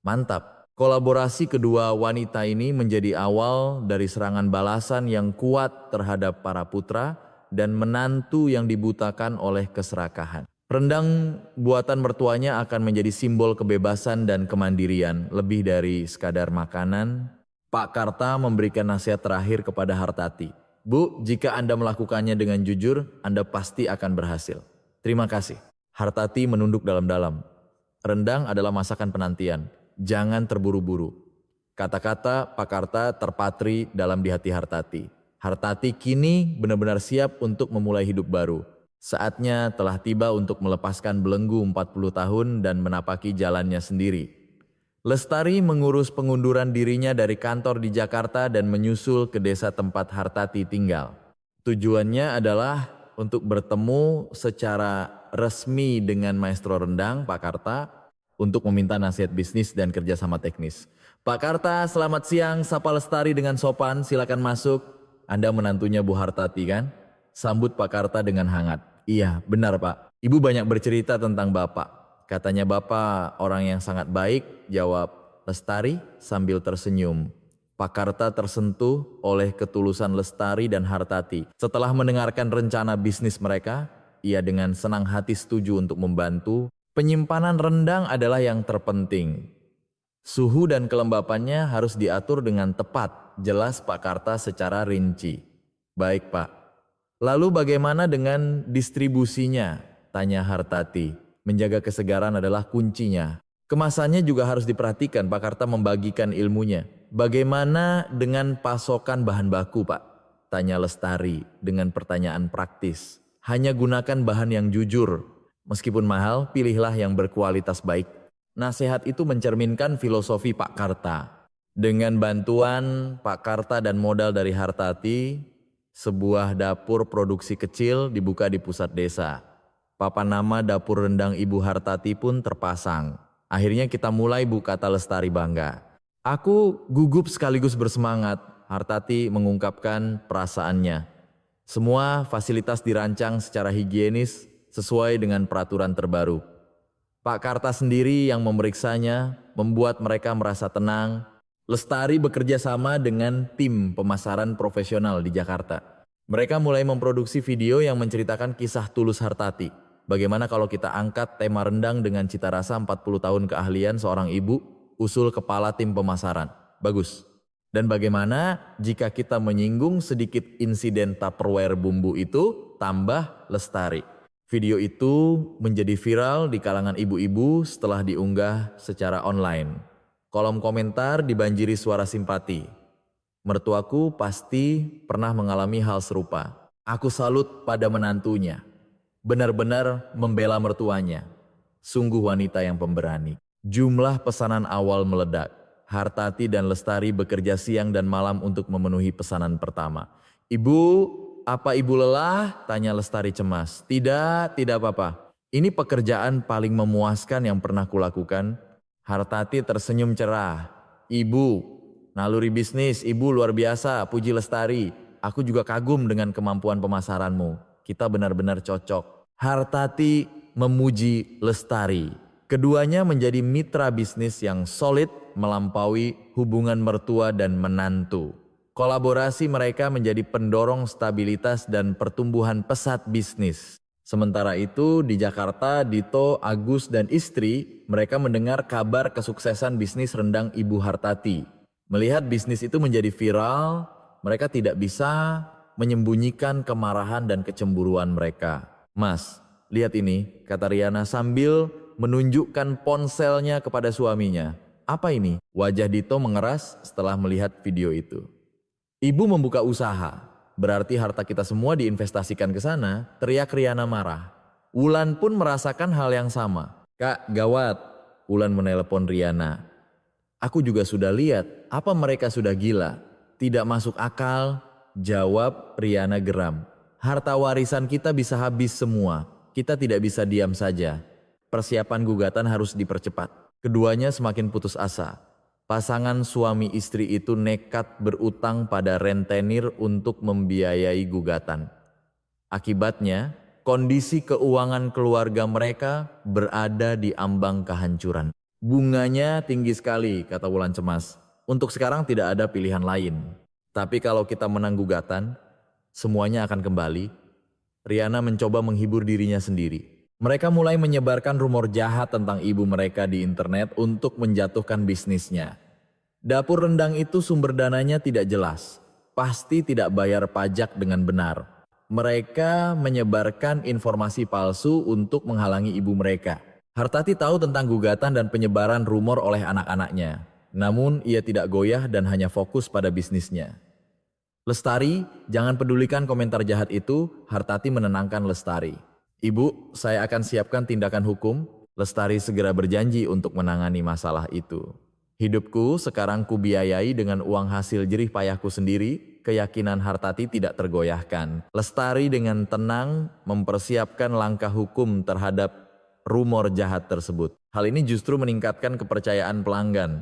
Speaker 1: Mantap. Kolaborasi kedua wanita ini menjadi awal dari serangan balasan yang kuat terhadap para putra dan menantu yang dibutakan oleh keserakahan. Rendang buatan mertuanya akan menjadi simbol kebebasan dan kemandirian, lebih dari sekadar makanan. Pak Karta memberikan nasihat terakhir kepada Hartati. Bu, jika Anda melakukannya dengan jujur, Anda pasti akan berhasil. Terima kasih. Hartati menunduk dalam-dalam. Rendang adalah masakan penantian. Jangan terburu-buru. Kata-kata Pak Karta terpatri dalam di hati Hartati. Hartati kini benar-benar siap untuk memulai hidup baru. Saatnya telah tiba untuk melepaskan belenggu 40 tahun dan menapaki jalannya sendiri. Lestari mengurus pengunduran dirinya dari kantor di Jakarta dan menyusul ke desa tempat Hartati tinggal. Tujuannya adalah untuk bertemu secara resmi dengan maestro rendang Pak Karta untuk meminta nasihat bisnis dan kerjasama teknis. Pak Karta, selamat siang, sapa Lestari dengan sopan, silakan masuk. Anda menantunya Bu Hartati kan? Sambut Pak Karta dengan hangat. Iya, benar Pak. Ibu banyak bercerita tentang Bapak. Katanya Bapak orang yang sangat baik, jawab Lestari sambil tersenyum. Pak Karta tersentuh oleh ketulusan Lestari dan Hartati. Setelah mendengarkan rencana bisnis mereka, ia dengan senang hati setuju untuk membantu. Penyimpanan rendang adalah yang terpenting. Suhu dan kelembapannya harus diatur dengan tepat, jelas Pak Karta secara rinci. Baik Pak. Lalu bagaimana dengan distribusinya? Tanya Hartati. Menjaga kesegaran adalah kuncinya. Kemasannya juga harus diperhatikan, Pak Karta membagikan ilmunya. Bagaimana dengan pasokan bahan baku Pak? Tanya Lestari dengan pertanyaan praktis. Hanya gunakan bahan yang jujur. Meskipun mahal, pilihlah yang berkualitas baik. Nasihat itu mencerminkan filosofi Pak Karta. Dengan bantuan Pak Karta dan modal dari Hartati, sebuah dapur produksi kecil dibuka di pusat desa. Papan nama dapur rendang Ibu Hartati pun terpasang. Akhirnya kita mulai, Bu, kata Lestari bangga. Aku gugup sekaligus bersemangat, Hartati mengungkapkan perasaannya. Semua fasilitas dirancang secara higienis sesuai dengan peraturan terbaru. Pak Karta sendiri yang memeriksanya membuat mereka merasa tenang. Lestari bekerja sama dengan tim pemasaran profesional di Jakarta. Mereka mulai memproduksi video yang menceritakan kisah tulus Hartati. Bagaimana kalau kita angkat tema rendang dengan cita rasa 40 tahun keahlian seorang ibu, usul kepala tim pemasaran. Bagus. Dan bagaimana jika kita menyinggung sedikit insiden Tupperware bumbu itu, tambah Lestari. Video itu menjadi viral di kalangan ibu-ibu setelah diunggah secara online. Kolom komentar dibanjiri suara simpati. Mertuaku pasti pernah mengalami hal serupa. Aku salut pada menantunya. Benar-benar membela mertuanya. Sungguh wanita yang pemberani. Jumlah pesanan awal meledak. Hartati dan Lestari bekerja siang dan malam untuk memenuhi pesanan pertama. Ibu, apa ibu lelah? Tanya Lestari cemas. Tidak apa-apa. Ini pekerjaan paling memuaskan yang pernah kulakukan. Hartati tersenyum cerah. Ibu, naluri bisnis ibu luar biasa, puji Lestari. Aku juga kagum dengan kemampuan pemasaranmu. Kita benar-benar cocok. Hartati memuji Lestari. Keduanya menjadi mitra bisnis yang solid melampaui hubungan mertua dan menantu. Kolaborasi mereka menjadi pendorong stabilitas dan pertumbuhan pesat bisnis. Sementara itu di Jakarta, Dito, Agus dan istri mereka mendengar kabar kesuksesan bisnis rendang Ibu Hartati. Melihat bisnis itu menjadi viral, mereka tidak bisa menyembunyikan kemarahan dan kecemburuan mereka. Mas, lihat ini, kata Riana sambil menunjukkan ponselnya kepada suaminya. Apa ini? Wajah Dito mengeras setelah melihat video itu. Ibu membuka usaha, berarti harta kita semua diinvestasikan ke sana, teriak Riana marah. Wulan pun merasakan hal yang sama. Kak, gawat, Wulan menelepon Riana. Aku juga sudah lihat, apa mereka sudah gila? Tidak masuk akal, jawab Riana geram. Harta warisan kita bisa habis semua, kita tidak bisa diam saja. Persiapan gugatan harus dipercepat. Keduanya semakin putus asa. Pasangan suami istri itu nekat berutang pada rentenir untuk membiayai gugatan. Akibatnya, kondisi keuangan keluarga mereka berada di ambang kehancuran. Bunganya tinggi sekali, kata Wulan cemas. Untuk sekarang tidak ada pilihan lain. Tapi kalau kita menang gugatan, semuanya akan kembali. Riana mencoba menghibur dirinya sendiri. Mereka mulai menyebarkan rumor jahat tentang ibu mereka di internet untuk menjatuhkan bisnisnya. Dapur rendang itu sumber dananya tidak jelas, pasti tidak bayar pajak dengan benar. Mereka menyebarkan informasi palsu untuk menghalangi ibu mereka. Hartati tahu tentang gugatan dan penyebaran rumor oleh anak-anaknya. Namun ia tidak goyah dan hanya fokus pada bisnisnya. Lestari, jangan pedulikan komentar jahat itu, Hartati menenangkan Lestari. Ibu, saya akan siapkan tindakan hukum. Lestari segera berjanji untuk menangani masalah itu. Hidupku sekarang kubiayai dengan uang hasil jerih payahku sendiri, keyakinan Hartati tidak tergoyahkan. Lestari dengan tenang mempersiapkan langkah hukum terhadap rumor jahat tersebut. Hal ini justru meningkatkan kepercayaan pelanggan.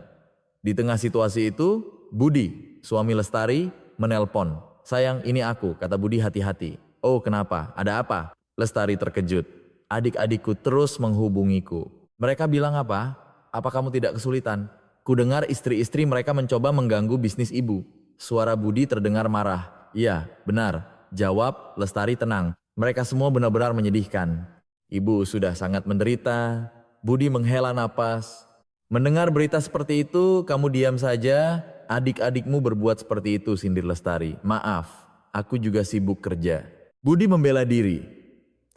Speaker 1: Di tengah situasi itu, Budi, suami Lestari, menelpon. Sayang, ini aku, kata Budi hati-hati. Oh, kenapa? Ada apa? Lestari terkejut. Adik-adikku terus menghubungiku. Mereka bilang apa? Apa kamu tidak kesulitan? Kudengar istri-istri mereka mencoba mengganggu bisnis ibu. Suara Budi terdengar marah. Iya, benar. Jawab Lestari tenang. Mereka semua benar-benar menyedihkan. Ibu sudah sangat menderita. Budi menghela napas. Mendengar berita seperti itu, kamu diam saja. Adik-adikmu berbuat seperti itu, sindir Lestari. Maaf, aku juga sibuk kerja. Budi membela diri.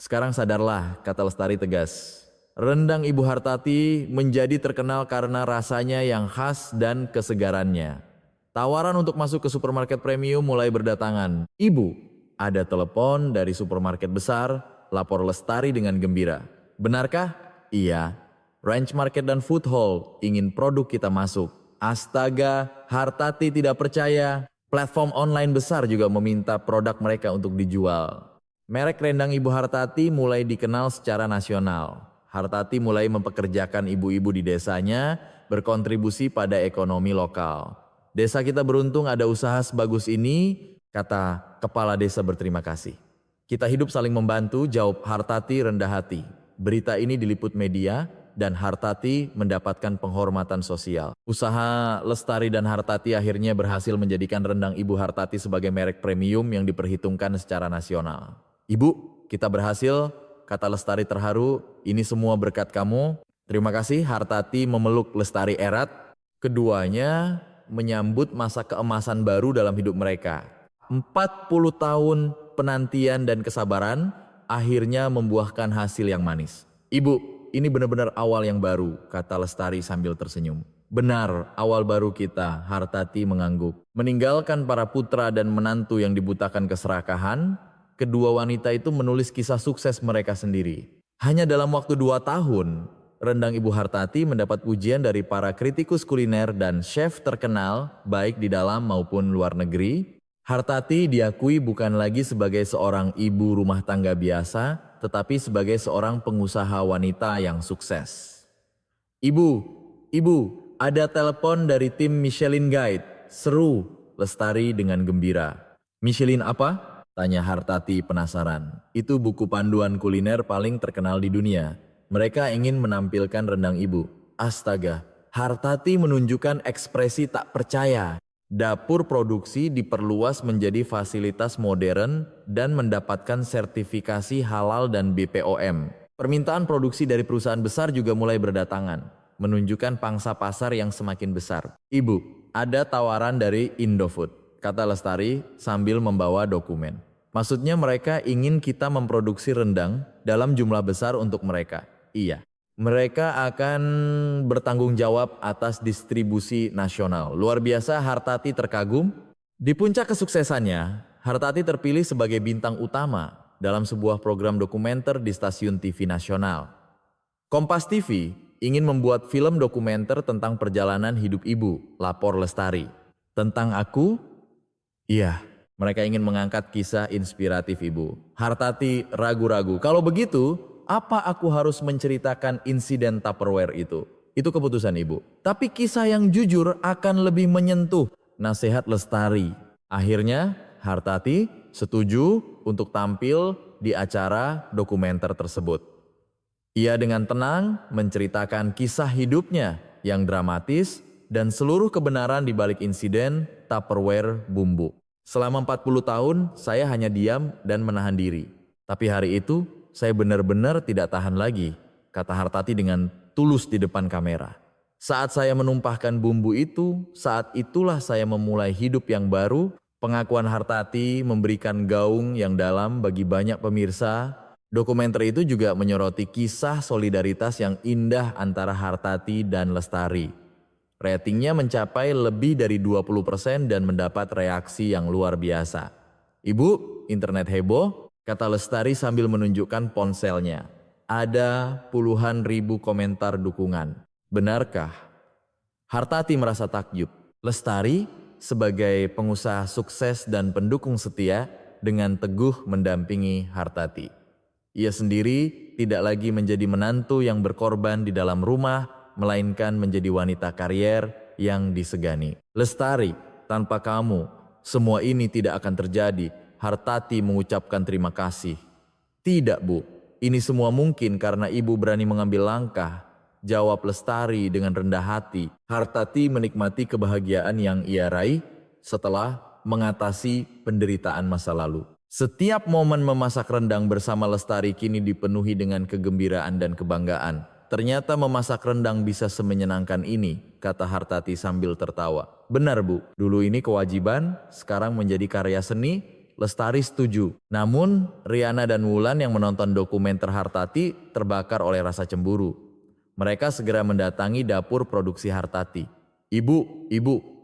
Speaker 1: Sekarang sadarlah, kata Lestari tegas. Rendang Ibu Hartati menjadi terkenal karena rasanya yang khas dan kesegarannya. Tawaran untuk masuk ke supermarket premium mulai berdatangan. Ibu, ada telepon dari supermarket besar, lapor Lestari dengan gembira. Benarkah? Iya. Ranch Market dan Food Hall ingin produk kita masuk. Astaga, Hartati tidak percaya. Platform online besar juga meminta produk mereka untuk dijual. Merek rendang Ibu Hartati mulai dikenal secara nasional. Hartati mulai mempekerjakan ibu-ibu di desanya, berkontribusi pada ekonomi lokal. Desa kita beruntung ada usaha sebagus ini, kata kepala desa berterima kasih. Kita hidup saling membantu, jawab Hartati rendah hati. Berita ini diliput media dan Hartati mendapatkan penghormatan sosial. Usaha Lestari dan Hartati akhirnya berhasil menjadikan rendang Ibu Hartati sebagai merek premium yang diperhitungkan secara nasional. Ibu, kita berhasil, kata Lestari terharu, ini semua berkat kamu. Terima kasih. Hartati memeluk Lestari erat. Keduanya menyambut masa keemasan baru dalam hidup mereka. 40 tahun penantian dan kesabaran akhirnya membuahkan hasil yang manis. Ibu, ini benar-benar awal yang baru, kata Lestari sambil tersenyum. Benar, awal baru kita, Hartati mengangguk. Meninggalkan para putra dan menantu yang dibutakan keserakahan, kedua wanita itu menulis kisah sukses mereka sendiri. Hanya dalam waktu 2 tahun, rendang Ibu Hartati mendapat pujian dari para kritikus kuliner dan chef terkenal baik di dalam maupun luar negeri. Hartati diakui bukan lagi sebagai seorang ibu rumah tangga biasa, tetapi sebagai seorang pengusaha wanita yang sukses. Ibu, ada telepon dari tim Michelin Guide. Seru, Lestari dengan gembira. Michelin apa? Tanya Hartati penasaran. Itu buku panduan kuliner paling terkenal di dunia. Mereka ingin menampilkan rendang ibu. Astaga, Hartati menunjukkan ekspresi tak percaya. Dapur produksi diperluas menjadi fasilitas modern dan mendapatkan sertifikasi halal dan BPOM. Permintaan produksi dari perusahaan besar juga mulai berdatangan, menunjukkan pangsa pasar yang semakin besar. Ibu, ada tawaran dari Indofood, kata Lestari sambil membawa dokumen. Maksudnya mereka ingin kita memproduksi rendang dalam jumlah besar untuk mereka. Iya. Mereka akan bertanggung jawab atas distribusi nasional. Luar biasa, Hartati terkagum. Di puncak kesuksesannya, Hartati terpilih sebagai bintang utama dalam sebuah program dokumenter di stasiun TV nasional. Kompas TV ingin membuat film dokumenter tentang perjalanan hidup ibu, lapor Lestari. Tentang aku? Iya, mereka ingin mengangkat kisah inspiratif ibu. Hartati ragu-ragu. Kalau begitu, apa aku harus menceritakan insiden Tupperware itu? Itu keputusan ibu. Tapi kisah yang jujur akan lebih menyentuh, nasihat Lestari. Akhirnya Hartati setuju untuk tampil di acara dokumenter tersebut. Ia dengan tenang menceritakan kisah hidupnya yang dramatis dan seluruh kebenaran di balik insiden Tupperware bumbu. Selama 40 tahun saya hanya diam dan menahan diri. Tapi hari itu saya benar-benar tidak tahan lagi, kata Hartati dengan tulus di depan kamera. Saat saya menumpahkan bumbu itu, saat itulah saya memulai hidup yang baru. Pengakuan Hartati memberikan gaung yang dalam bagi banyak pemirsa. Dokumenter itu juga menyoroti kisah solidaritas yang indah antara Hartati dan Lestari. Ratingnya mencapai lebih dari 20% dan mendapat reaksi yang luar biasa. Ibu, internet heboh, kata Lestari sambil menunjukkan ponselnya. Ada puluhan ribu komentar dukungan. Benarkah? Hartati merasa takjub. Lestari sebagai pengusaha sukses dan pendukung setia dengan teguh mendampingi Hartati. Ia sendiri tidak lagi menjadi menantu yang berkorban di dalam rumah, melainkan menjadi wanita karier yang disegani. Lestari, tanpa kamu, semua ini tidak akan terjadi. Hartati mengucapkan terima kasih. Tidak, Bu. Ini semua mungkin karena ibu berani mengambil langkah. Jawab Lestari dengan rendah hati. Hartati menikmati kebahagiaan yang ia raih setelah mengatasi penderitaan masa lalu. Setiap momen memasak rendang bersama Lestari kini dipenuhi dengan kegembiraan dan kebanggaan. Ternyata memasak rendang bisa semenyenangkan ini, kata Hartati sambil tertawa. Benar, Bu. Dulu ini kewajiban, sekarang menjadi karya seni. Lestari setuju. Namun, Riana dan Wulan yang menonton dokumenter Hartati terbakar oleh rasa cemburu. Mereka segera mendatangi dapur produksi Hartati. Ibu,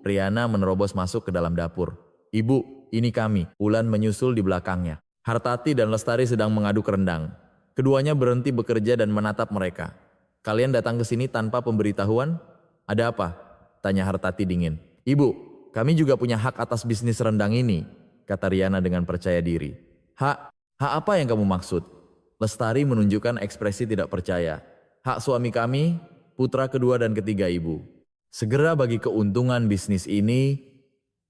Speaker 1: Riana menerobos masuk ke dalam dapur. Ibu, ini kami. Wulan menyusul di belakangnya. Hartati dan Lestari sedang mengaduk rendang. Keduanya berhenti bekerja dan menatap mereka. Kalian datang ke sini tanpa pemberitahuan? Ada apa? Tanya Hartati dingin. Ibu, kami juga punya hak atas bisnis rendang ini, kata Riana dengan percaya diri. Hak apa yang kamu maksud? Lestari menunjukkan ekspresi tidak percaya. Hak suami kami, putra kedua dan ketiga ibu. Segera bagi keuntungan bisnis ini,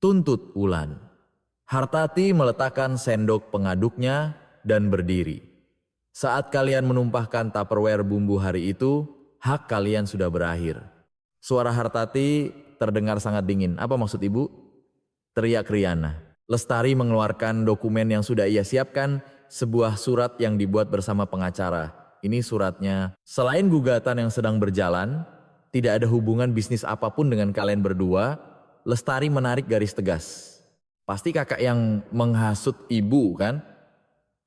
Speaker 1: tuntut Wulan. Hartati meletakkan sendok pengaduknya dan berdiri. Saat kalian menumpahkan Tupperware bumbu hari itu, hak kalian sudah berakhir. Suara Hartati terdengar sangat dingin. Apa maksud ibu? Teriak Riana. Lestari mengeluarkan dokumen yang sudah ia siapkan, sebuah surat yang dibuat bersama pengacara. Ini suratnya. Selain gugatan yang sedang berjalan, tidak ada hubungan bisnis apapun dengan kalian berdua. Lestari menarik garis tegas. Pasti kakak yang menghasut ibu kan?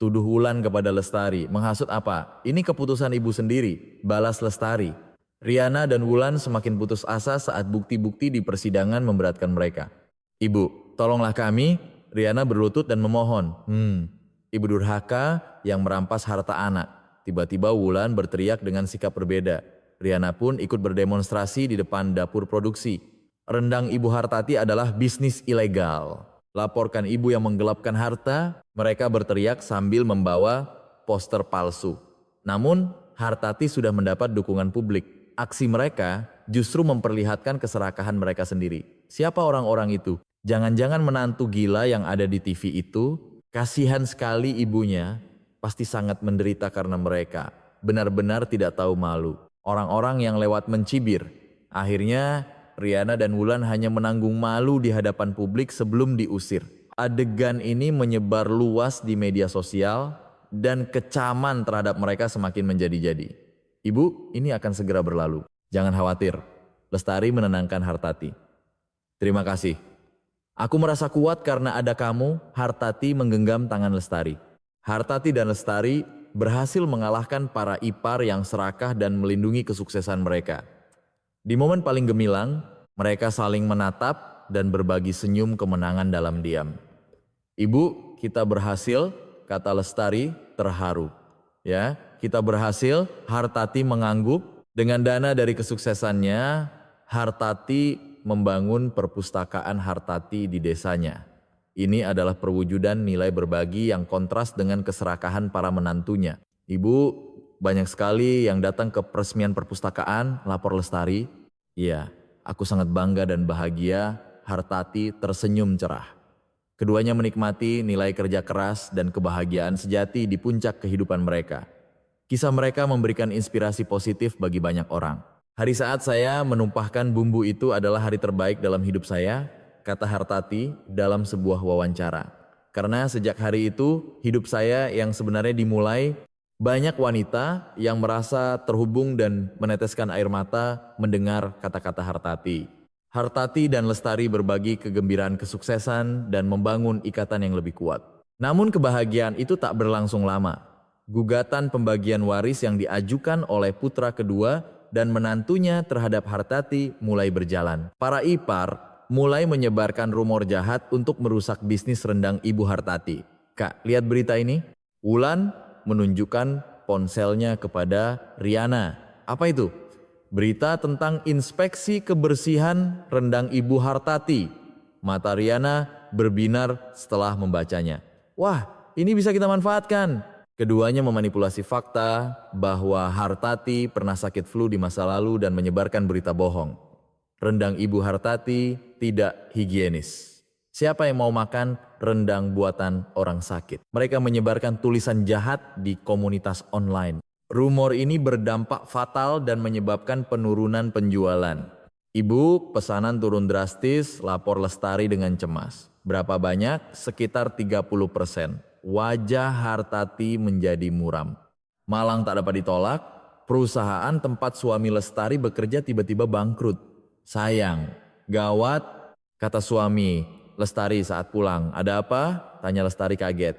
Speaker 1: Tuduh Wulan kepada Lestari. Menghasut apa? Ini keputusan ibu sendiri, balas Lestari. Riana dan Wulan semakin putus asa saat bukti-bukti di persidangan memberatkan mereka. Ibu, tolonglah kami. Riana berlutut dan memohon. Ibu durhaka yang merampas harta anak. Tiba-tiba Wulan berteriak dengan sikap berbeda. Riana pun ikut berdemonstrasi di depan dapur produksi. Rendang Ibu Hartati adalah bisnis ilegal. Laporkan ibu yang menggelapkan harta. Mereka berteriak sambil membawa poster palsu. Namun, Hartati sudah mendapat dukungan publik. Aksi mereka justru memperlihatkan keserakahan mereka sendiri. Siapa orang-orang itu? Jangan-jangan menantu gila yang ada di TV itu? Kasihan sekali ibunya, pasti sangat menderita karena mereka. Benar-benar tidak tahu malu. Orang-orang yang lewat mencibir. Akhirnya, Riana dan Wulan hanya menanggung malu di hadapan publik sebelum diusir. Adegan ini menyebar luas di media sosial dan kecaman terhadap mereka semakin menjadi-jadi. Ibu, ini akan segera berlalu. Jangan khawatir. Lestari menenangkan Hartati. Terima kasih. Aku merasa kuat karena ada kamu. Hartati menggenggam tangan Lestari. Hartati dan Lestari berhasil mengalahkan para ipar yang serakah dan melindungi kesuksesan mereka. Di momen paling gemilang, mereka saling menatap dan berbagi senyum kemenangan dalam diam. Ibu, kita berhasil, kata Lestari terharu. Ya, kita berhasil. Hartati mengangguk. Dengan dana dari kesuksesannya, Hartati membangun perpustakaan Hartati di desanya. Ini adalah perwujudan nilai berbagi yang kontras dengan keserakahan para menantunya. Ibu, banyak sekali yang datang ke peresmian perpustakaan, lapor Lestari. Iya, aku sangat bangga dan bahagia. Hartati tersenyum cerah. Keduanya menikmati nilai kerja keras dan kebahagiaan sejati di puncak kehidupan mereka. Kisah mereka memberikan inspirasi positif bagi banyak orang. Hari saat saya menumpahkan bumbu itu adalah hari terbaik dalam hidup saya, kata Hartati dalam sebuah wawancara. Karena sejak hari itu, hidup saya yang sebenarnya dimulai, banyak wanita yang merasa terhubung dan meneteskan air mata mendengar kata-kata Hartati. Hartati dan Lestari berbagi kegembiraan kesuksesan dan membangun ikatan yang lebih kuat. Namun kebahagiaan itu tak berlangsung lama. Gugatan pembagian waris yang diajukan oleh putra kedua dan menantunya terhadap Hartati mulai berjalan. Para ipar mulai menyebarkan rumor jahat untuk merusak bisnis rendang Ibu Hartati. Kak, lihat berita ini. Wulan menunjukkan ponselnya kepada Riana. Apa itu? Berita tentang inspeksi kebersihan rendang Ibu Hartati. Mata Riana berbinar setelah membacanya. Wah, ini bisa kita manfaatkan. Keduanya memanipulasi fakta bahwa Hartati pernah sakit flu di masa lalu dan menyebarkan berita bohong. Rendang Ibu Hartati tidak higienis. Siapa yang mau makan rendang buatan orang sakit? Mereka menyebarkan tulisan jahat di komunitas online. Rumor ini berdampak fatal dan menyebabkan penurunan penjualan. Ibu, pesanan turun drastis, lapor Lestari dengan cemas. Berapa banyak? Sekitar 30%. Wajah Hartati menjadi muram. Malang tak dapat ditolak, perusahaan tempat suami Lestari bekerja tiba-tiba bangkrut. Sayang, gawat, kata suami Lestari saat pulang. Ada apa? Tanya Lestari kaget.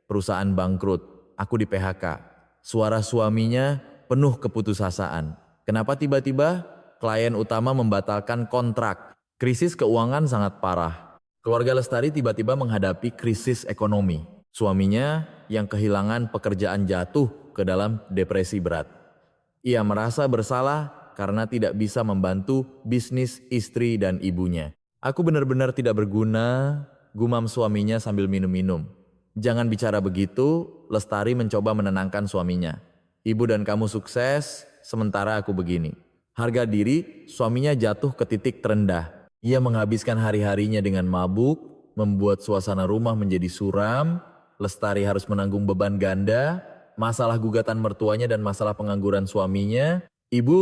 Speaker 1: Perusahaan bangkrut, aku di PHK. Suara suaminya penuh keputusasaan. Kenapa tiba-tiba klien utama membatalkan kontrak? Krisis keuangan sangat parah. Keluarga Lestari tiba-tiba menghadapi krisis ekonomi. Suaminya yang kehilangan pekerjaan jatuh ke dalam depresi berat. Ia merasa bersalah karena tidak bisa membantu bisnis istri dan ibunya. Aku benar-benar tidak berguna, gumam suaminya sambil minum-minum. Jangan bicara begitu, Lestari mencoba menenangkan suaminya. Ibu dan kamu sukses, sementara aku begini. Harga diri suaminya jatuh ke titik terendah. Ia menghabiskan hari-harinya dengan mabuk, membuat suasana rumah menjadi suram. Lestari harus menanggung beban ganda, masalah gugatan mertuanya dan masalah pengangguran suaminya. Ibu,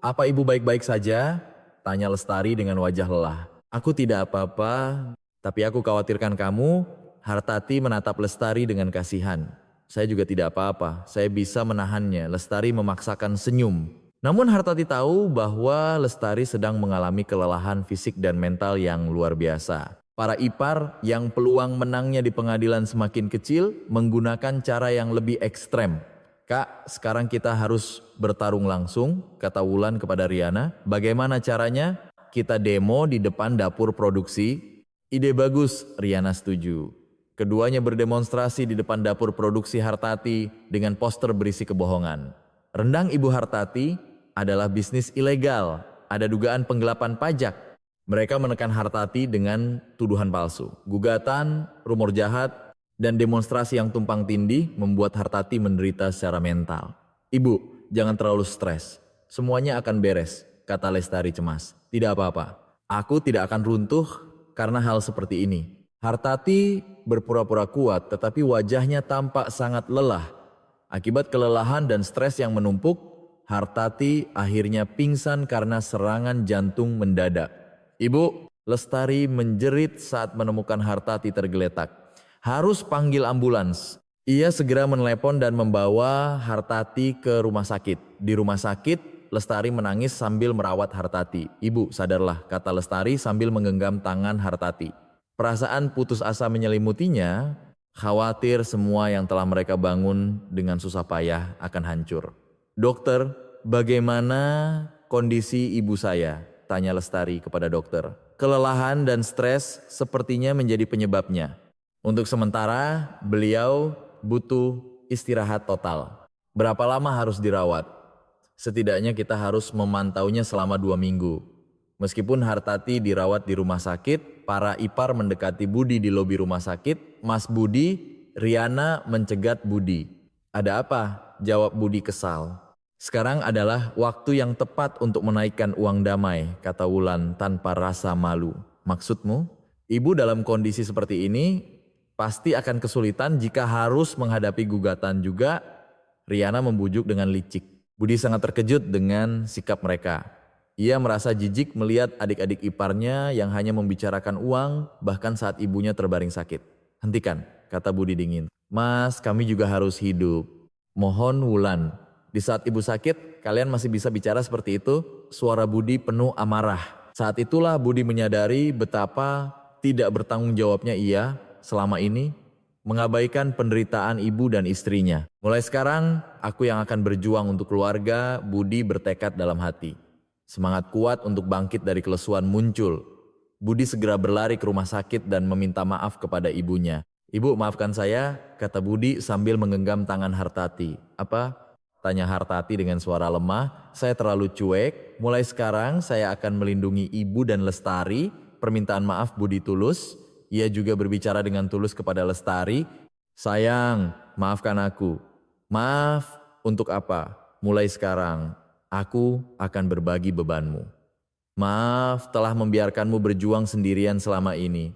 Speaker 1: apa ibu baik-baik saja? Tanya Lestari dengan wajah lelah. Aku tidak apa-apa, tapi aku khawatirkan kamu. Hartati menatap Lestari dengan kasihan. Saya juga tidak apa-apa, saya bisa menahannya. Lestari memaksakan senyum. Namun Hartati tahu bahwa Lestari sedang mengalami kelelahan fisik dan mental yang luar biasa. Para ipar yang peluang menangnya di pengadilan semakin kecil menggunakan cara yang lebih ekstrem. Kak, sekarang kita harus bertarung langsung, kata Wulan kepada Riana. Bagaimana caranya? Kita demo di depan dapur produksi. Ide bagus, Riana setuju. Keduanya berdemonstrasi di depan dapur produksi Hartati dengan poster berisi kebohongan. Rendang Ibu Hartati adalah bisnis ilegal, ada dugaan penggelapan pajak. Mereka menekan Hartati dengan tuduhan palsu. Gugatan, rumor jahat, dan demonstrasi yang tumpang tindih membuat Hartati menderita secara mental. Ibu, jangan terlalu stres. Semuanya akan beres, kata Lestari cemas. Tidak apa-apa, aku tidak akan runtuh karena hal seperti ini. Hartati berpura-pura kuat tetapi wajahnya tampak sangat lelah. Akibat kelelahan dan stres yang menumpuk, Hartati akhirnya pingsan karena serangan jantung mendadak. Ibu, Lestari menjerit saat menemukan Hartati tergeletak. Harus panggil ambulans. Ia segera menelepon dan membawa Hartati ke rumah sakit. Di rumah sakit, Lestari menangis sambil merawat Hartati. Ibu, sadarlah, kata Lestari sambil menggenggam tangan Hartati. Perasaan putus asa menyelimutinya, khawatir semua yang telah mereka bangun dengan susah payah akan hancur. Dokter, bagaimana kondisi ibu saya? Tanya Lestari kepada dokter. Kelelahan dan stres sepertinya menjadi penyebabnya. Untuk sementara, beliau butuh istirahat total. Berapa lama harus dirawat? Setidaknya kita harus memantaunya selama 2 minggu. Meskipun Hartati dirawat di rumah sakit, para ipar mendekati Budi di lobi rumah sakit. Mas Budi, Riana mencegat Budi. Ada apa? Jawab Budi kesal. Sekarang adalah waktu yang tepat untuk menaikkan uang damai, kata Wulan tanpa rasa malu. Maksudmu? Ibu dalam kondisi seperti ini pasti akan kesulitan jika harus menghadapi gugatan juga. Riana membujuk dengan licik. Budi sangat terkejut dengan sikap mereka. Ia merasa jijik melihat adik-adik iparnya yang hanya membicarakan uang bahkan saat ibunya terbaring sakit. Hentikan, kata Budi dingin. Mas, kami juga harus hidup. Mohon Wulan. Di saat ibu sakit, kalian masih bisa bicara seperti itu? Suara Budi penuh amarah. Saat itulah Budi menyadari betapa tidak bertanggung jawabnya ia selama ini mengabaikan penderitaan ibu dan istrinya. Mulai sekarang, aku yang akan berjuang untuk keluarga. Budi bertekad dalam hati. Semangat kuat untuk bangkit dari kelesuan muncul. Budi segera berlari ke rumah sakit dan meminta maaf kepada ibunya. Ibu, maafkan saya, kata Budi sambil menggenggam tangan Hartati. Apa? Tanya Hartati dengan suara lemah. Saya terlalu cuek. Mulai sekarang saya akan melindungi ibu dan Lestari. Permintaan maaf Budi tulus. Ia juga berbicara dengan tulus kepada Lestari. Sayang, maafkan aku. Maaf untuk apa? Mulai sekarang aku akan berbagi bebanmu. Maaf telah membiarkanmu berjuang sendirian selama ini.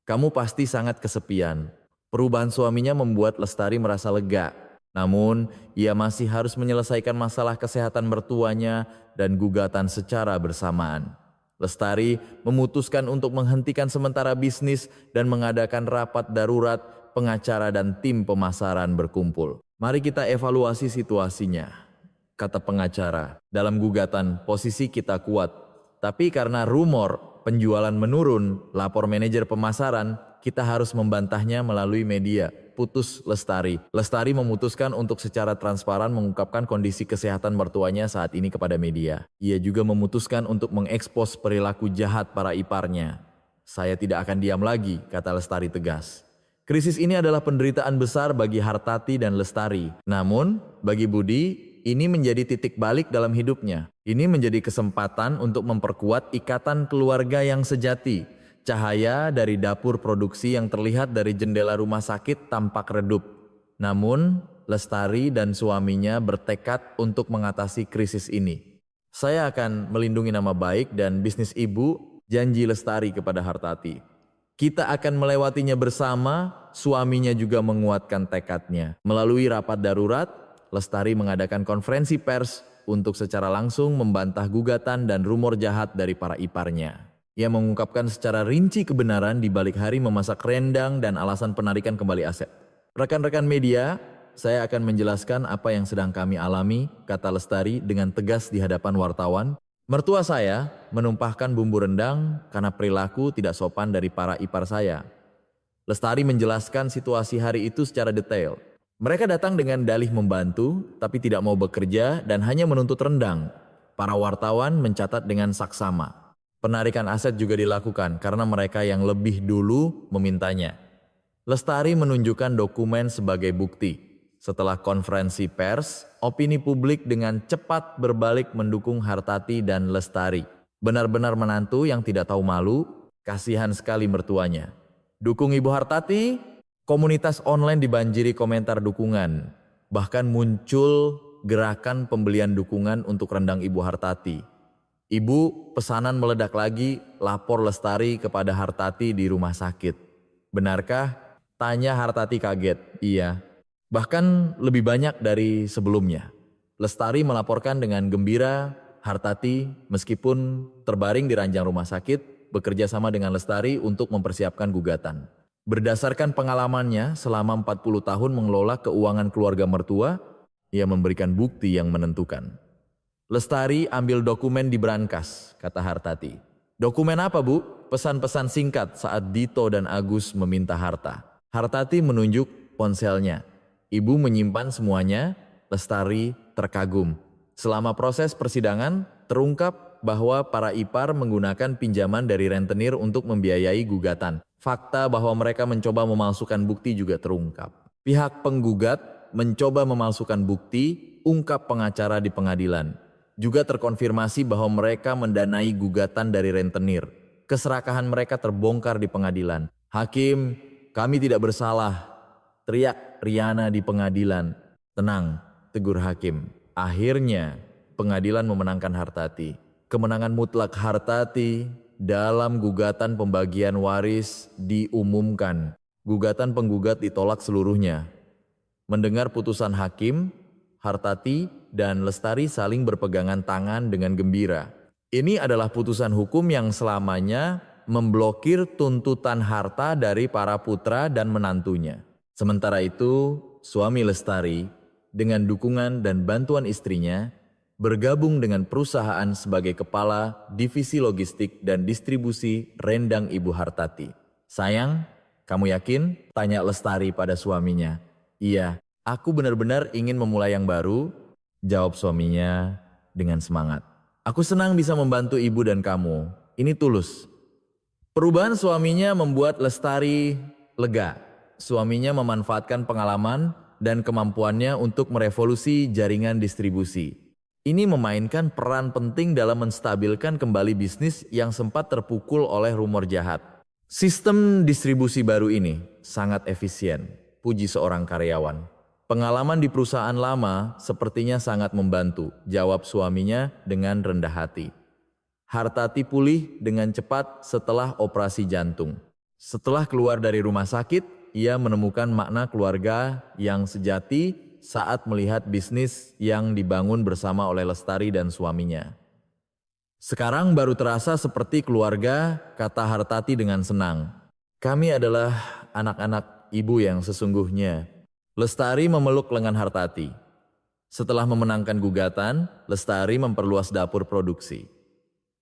Speaker 1: Kamu pasti sangat kesepian. Perubahan suaminya membuat Lestari merasa lega. Namun, ia masih harus menyelesaikan masalah kesehatan mertuanya dan gugatan secara bersamaan. Lestari memutuskan untuk menghentikan sementara bisnis dan mengadakan rapat darurat. Pengacara dan tim pemasaran berkumpul. Mari kita evaluasi situasinya, kata pengacara. Dalam gugatan, posisi kita kuat. Tapi karena rumor penjualan menurun, lapor manajer pemasaran, kita harus membantahnya melalui media. Putus Lestari. Lestari memutuskan untuk secara transparan mengungkapkan kondisi kesehatan mertuanya saat ini kepada media. Ia juga memutuskan untuk mengekspos perilaku jahat para iparnya. Saya tidak akan diam lagi, kata Lestari tegas. Krisis ini adalah penderitaan besar bagi Hartati dan Lestari. Namun, bagi Budi, ini menjadi titik balik dalam hidupnya. Ini menjadi kesempatan untuk memperkuat ikatan keluarga yang sejati. Cahaya dari dapur produksi yang terlihat dari jendela rumah sakit tampak redup. Namun, Lestari dan suaminya bertekad untuk mengatasi krisis ini. Saya akan melindungi nama baik dan bisnis ibu, janji Lestari kepada Hartati. Kita akan melewatinya bersama, suaminya juga menguatkan tekadnya. Melalui rapat darurat, Lestari mengadakan konferensi pers untuk secara langsung membantah gugatan dan rumor jahat dari para iparnya. Ia mengungkapkan secara rinci kebenaran di balik hari memasak rendang dan alasan penarikan kembali aset. Rekan-rekan media, saya akan menjelaskan apa yang sedang kami alami, kata Lestari dengan tegas di hadapan wartawan. Mertua saya menumpahkan bumbu rendang karena perilaku tidak sopan dari para ipar saya. Lestari menjelaskan situasi hari itu secara detail. Mereka datang dengan dalih membantu, tapi tidak mau bekerja dan hanya menuntut rendang. Para wartawan mencatat dengan saksama. Penarikan aset juga dilakukan karena mereka yang lebih dulu memintanya. Lestari menunjukkan dokumen sebagai bukti. Setelah konferensi pers, opini publik dengan cepat berbalik mendukung Hartati dan Lestari. Benar-benar menantu yang tidak tahu malu, kasihan sekali mertuanya. Dukung Ibu Hartati, komunitas online dibanjiri komentar dukungan. Bahkan muncul gerakan pembelian dukungan untuk rendang Ibu Hartati. Ibu, pesanan meledak lagi, lapor Lestari kepada Hartati di rumah sakit. Benarkah? Tanya Hartati kaget. Iya. Bahkan lebih banyak dari sebelumnya. Lestari melaporkan dengan gembira, Hartati meskipun terbaring di ranjang rumah sakit, bekerja sama dengan Lestari untuk mempersiapkan gugatan. Berdasarkan pengalamannya selama 40 tahun mengelola keuangan keluarga mertua, ia memberikan bukti yang menentukan. Lestari ambil dokumen di brankas, kata Hartati. Dokumen apa, Bu? Pesan-pesan singkat saat Dito dan Agus meminta harta. Hartati menunjuk ponselnya. Ibu menyimpan semuanya, Lestari terkagum. Selama proses persidangan, terungkap bahwa para ipar menggunakan pinjaman dari rentenir untuk membiayai gugatan. Fakta bahwa mereka mencoba memalsukan bukti juga terungkap. Pihak penggugat mencoba memalsukan bukti, ungkap pengacara di pengadilan. Juga terkonfirmasi bahwa mereka mendanai gugatan dari rentenir. Keserakahan mereka terbongkar di pengadilan. Hakim, kami tidak bersalah, teriak Riana di pengadilan. Tenang, tegur hakim. Akhirnya pengadilan memenangkan Hartati. Kemenangan mutlak Hartati dalam gugatan pembagian waris diumumkan. Gugatan penggugat ditolak seluruhnya. Mendengar putusan hakim, Hartati dan Lestari saling berpegangan tangan dengan gembira. Ini adalah putusan hukum yang selamanya memblokir tuntutan harta dari para putra dan menantunya. Sementara itu, suami Lestari dengan dukungan dan bantuan istrinya bergabung dengan perusahaan sebagai kepala divisi logistik dan distribusi rendang Ibu Hartati. Sayang, kamu yakin? Tanya Lestari pada suaminya. Iya, aku benar-benar ingin memulai yang baru, jawab suaminya dengan semangat. Aku senang bisa membantu ibu dan kamu, ini tulus. Perubahan suaminya membuat Lestari lega. Suaminya memanfaatkan pengalaman dan kemampuannya untuk merevolusi jaringan distribusi. Ini memainkan peran penting dalam menstabilkan kembali bisnis yang sempat terpukul oleh rumor jahat. Sistem distribusi baru ini sangat efisien, puji seorang karyawan. Pengalaman di perusahaan lama sepertinya sangat membantu, jawab suaminya dengan rendah hati. Hartati pulih dengan cepat setelah operasi jantung. Setelah keluar dari rumah sakit, ia menemukan makna keluarga yang sejati saat melihat bisnis yang dibangun bersama oleh Lestari dan suaminya. Sekarang baru terasa seperti keluarga, kata Hartati dengan senang. Kami adalah anak-anak ibu yang sesungguhnya. Lestari memeluk lengan Hartati. Setelah memenangkan gugatan, Lestari memperluas dapur produksi.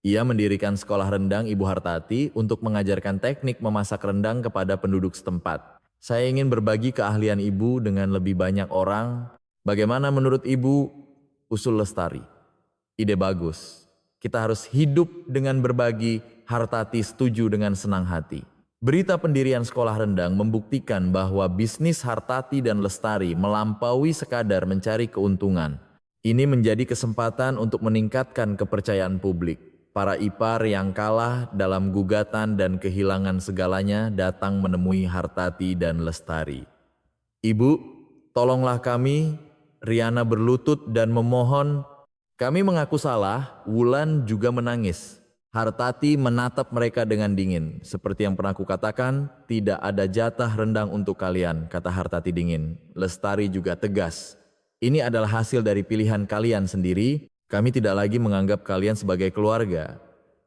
Speaker 1: Ia mendirikan sekolah rendang Ibu Hartati untuk mengajarkan teknik memasak rendang kepada penduduk setempat. Saya ingin berbagi keahlian ibu dengan lebih banyak orang. Bagaimana menurut ibu? Usul Lestari. Ide bagus. Kita harus hidup dengan berbagi. Hartati setuju dengan senang hati. Berita pendirian sekolah rendang membuktikan bahwa bisnis Hartati dan Lestari melampaui sekadar mencari keuntungan. Ini menjadi kesempatan untuk meningkatkan kepercayaan publik. Para ipar yang kalah dalam gugatan dan kehilangan segalanya datang menemui Hartati dan Lestari. Ibu, Tolonglah kami. Riana berlutut dan memohon. Kami mengaku salah. Wulan juga menangis. Hartati menatap mereka dengan dingin. Seperti yang pernah kukatakan, tidak ada jatah rendang untuk kalian, kata Hartati dingin. Lestari juga tegas. Ini adalah hasil dari pilihan kalian sendiri. Kami tidak lagi menganggap kalian sebagai keluarga.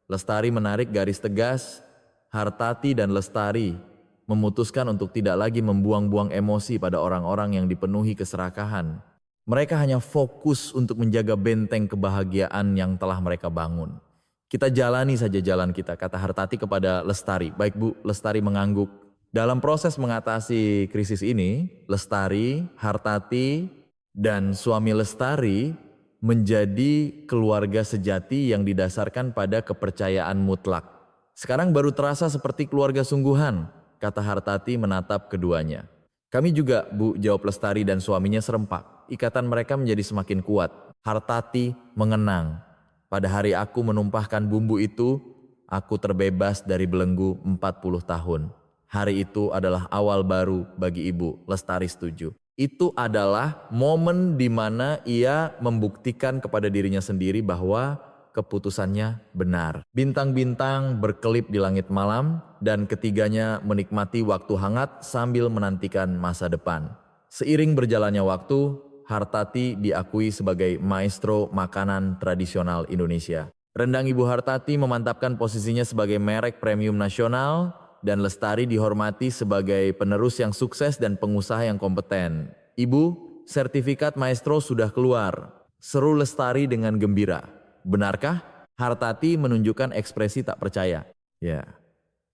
Speaker 1: Lestari menarik garis tegas. Hartati dan Lestari memutuskan untuk tidak lagi membuang-buang emosi pada orang-orang yang dipenuhi keserakahan. Mereka hanya fokus untuk menjaga benteng kebahagiaan yang telah mereka bangun. Kita jalani saja jalan kita, kata Hartati kepada Lestari. Baik Bu, Lestari mengangguk. Dalam proses mengatasi krisis ini, Lestari, Hartati, dan suami Lestari menjadi keluarga sejati yang didasarkan pada kepercayaan mutlak. Sekarang baru terasa seperti keluarga sungguhan, kata Hartati menatap keduanya. Kami juga, Bu, jawab Lestari dan suaminya serempak. Ikatan mereka menjadi semakin kuat. Hartati mengenang. Pada hari aku menumpahkan bumbu itu, aku terbebas dari belenggu 40 tahun. Hari itu adalah awal baru bagi ibu, Lestari setuju. Itu adalah momen di mana ia membuktikan kepada dirinya sendiri bahwa keputusannya benar. Bintang-bintang berkelip di langit malam dan ketiganya menikmati waktu hangat sambil menantikan masa depan. Seiring berjalannya waktu, Hartati diakui sebagai maestro makanan tradisional Indonesia. Rendang Ibu Hartati memantapkan posisinya sebagai merek premium nasional dan Lestari dihormati sebagai penerus yang sukses dan pengusaha yang kompeten. Ibu, sertifikat maestro sudah keluar. Seru Lestari dengan gembira. Benarkah? Hartati menunjukkan ekspresi tak percaya. Ya,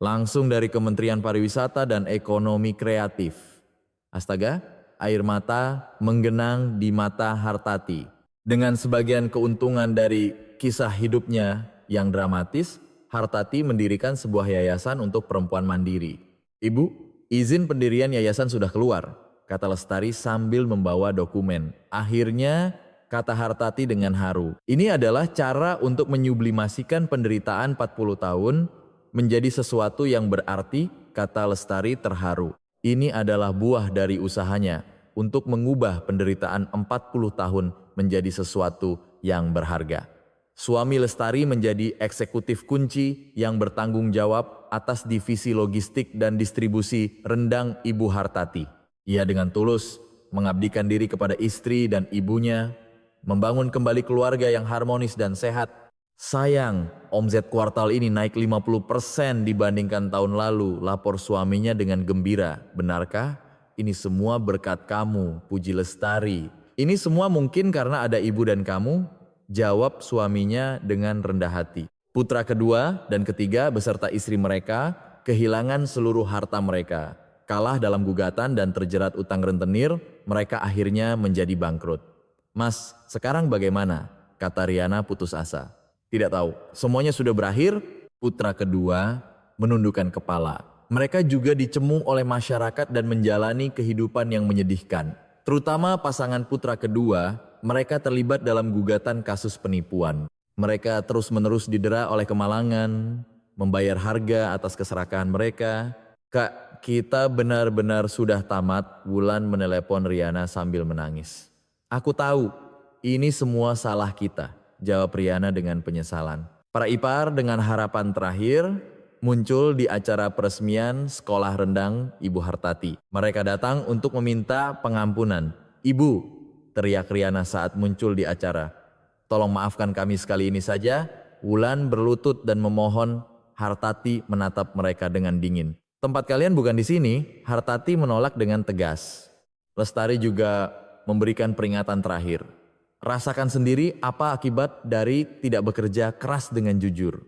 Speaker 1: langsung dari Kementerian Pariwisata dan Ekonomi Kreatif. Astaga. Air mata menggenang di mata Hartati. Dengan sebagian keuntungan dari kisah hidupnya yang dramatis, Hartati mendirikan sebuah yayasan untuk perempuan mandiri. Ibu, izin pendirian yayasan sudah keluar, kata Lestari sambil membawa dokumen. Akhirnya, kata Hartati dengan haru. Ini adalah cara untuk menyublimasikan penderitaan 40 tahun menjadi sesuatu yang berarti, kata Lestari terharu. Ini adalah buah dari usahanya untuk mengubah penderitaan 40 tahun menjadi sesuatu yang berharga. Suami Lestari menjadi eksekutif kunci yang bertanggung jawab atas divisi logistik dan distribusi rendang Ibu Hartati. Ia dengan tulus mengabdikan diri kepada istri dan ibunya, membangun kembali keluarga yang harmonis dan sehat. Sayang, omset kuartal ini naik 50% dibandingkan tahun lalu, lapor suaminya dengan gembira. Benarkah? Ini semua berkat kamu, puji Lestari. Ini semua mungkin karena ada ibu dan kamu, jawab suaminya dengan rendah hati. Putra kedua dan ketiga beserta istri mereka kehilangan seluruh harta mereka. Kalah dalam gugatan dan terjerat utang rentenir, mereka akhirnya menjadi bangkrut. Mas, sekarang bagaimana? Kata Riana putus asa. Tidak tahu, semuanya sudah berakhir. Putra kedua menundukkan kepala. Mereka juga dicemooh oleh masyarakat dan menjalani kehidupan yang menyedihkan. Terutama pasangan putra kedua, mereka terlibat dalam gugatan kasus penipuan. Mereka terus-menerus didera oleh kemalangan, membayar harga atas keserakahan mereka. Kak, kita benar-benar sudah tamat, Wulan menelepon Riana sambil menangis. Aku tahu, ini semua salah kita, jawab Riana dengan penyesalan. Para ipar dengan harapan terakhir muncul di acara peresmian sekolah rendang Ibu Hartati. Mereka datang untuk meminta pengampunan. Ibu, teriak Riana saat muncul di acara. Tolong maafkan kami sekali ini saja. Wulan berlutut dan memohon. Hartati menatap mereka dengan dingin. Tempat kalian bukan di sini, Hartati menolak dengan tegas. Lestari juga memberikan peringatan terakhir. Rasakan sendiri apa akibat dari tidak bekerja keras dengan jujur.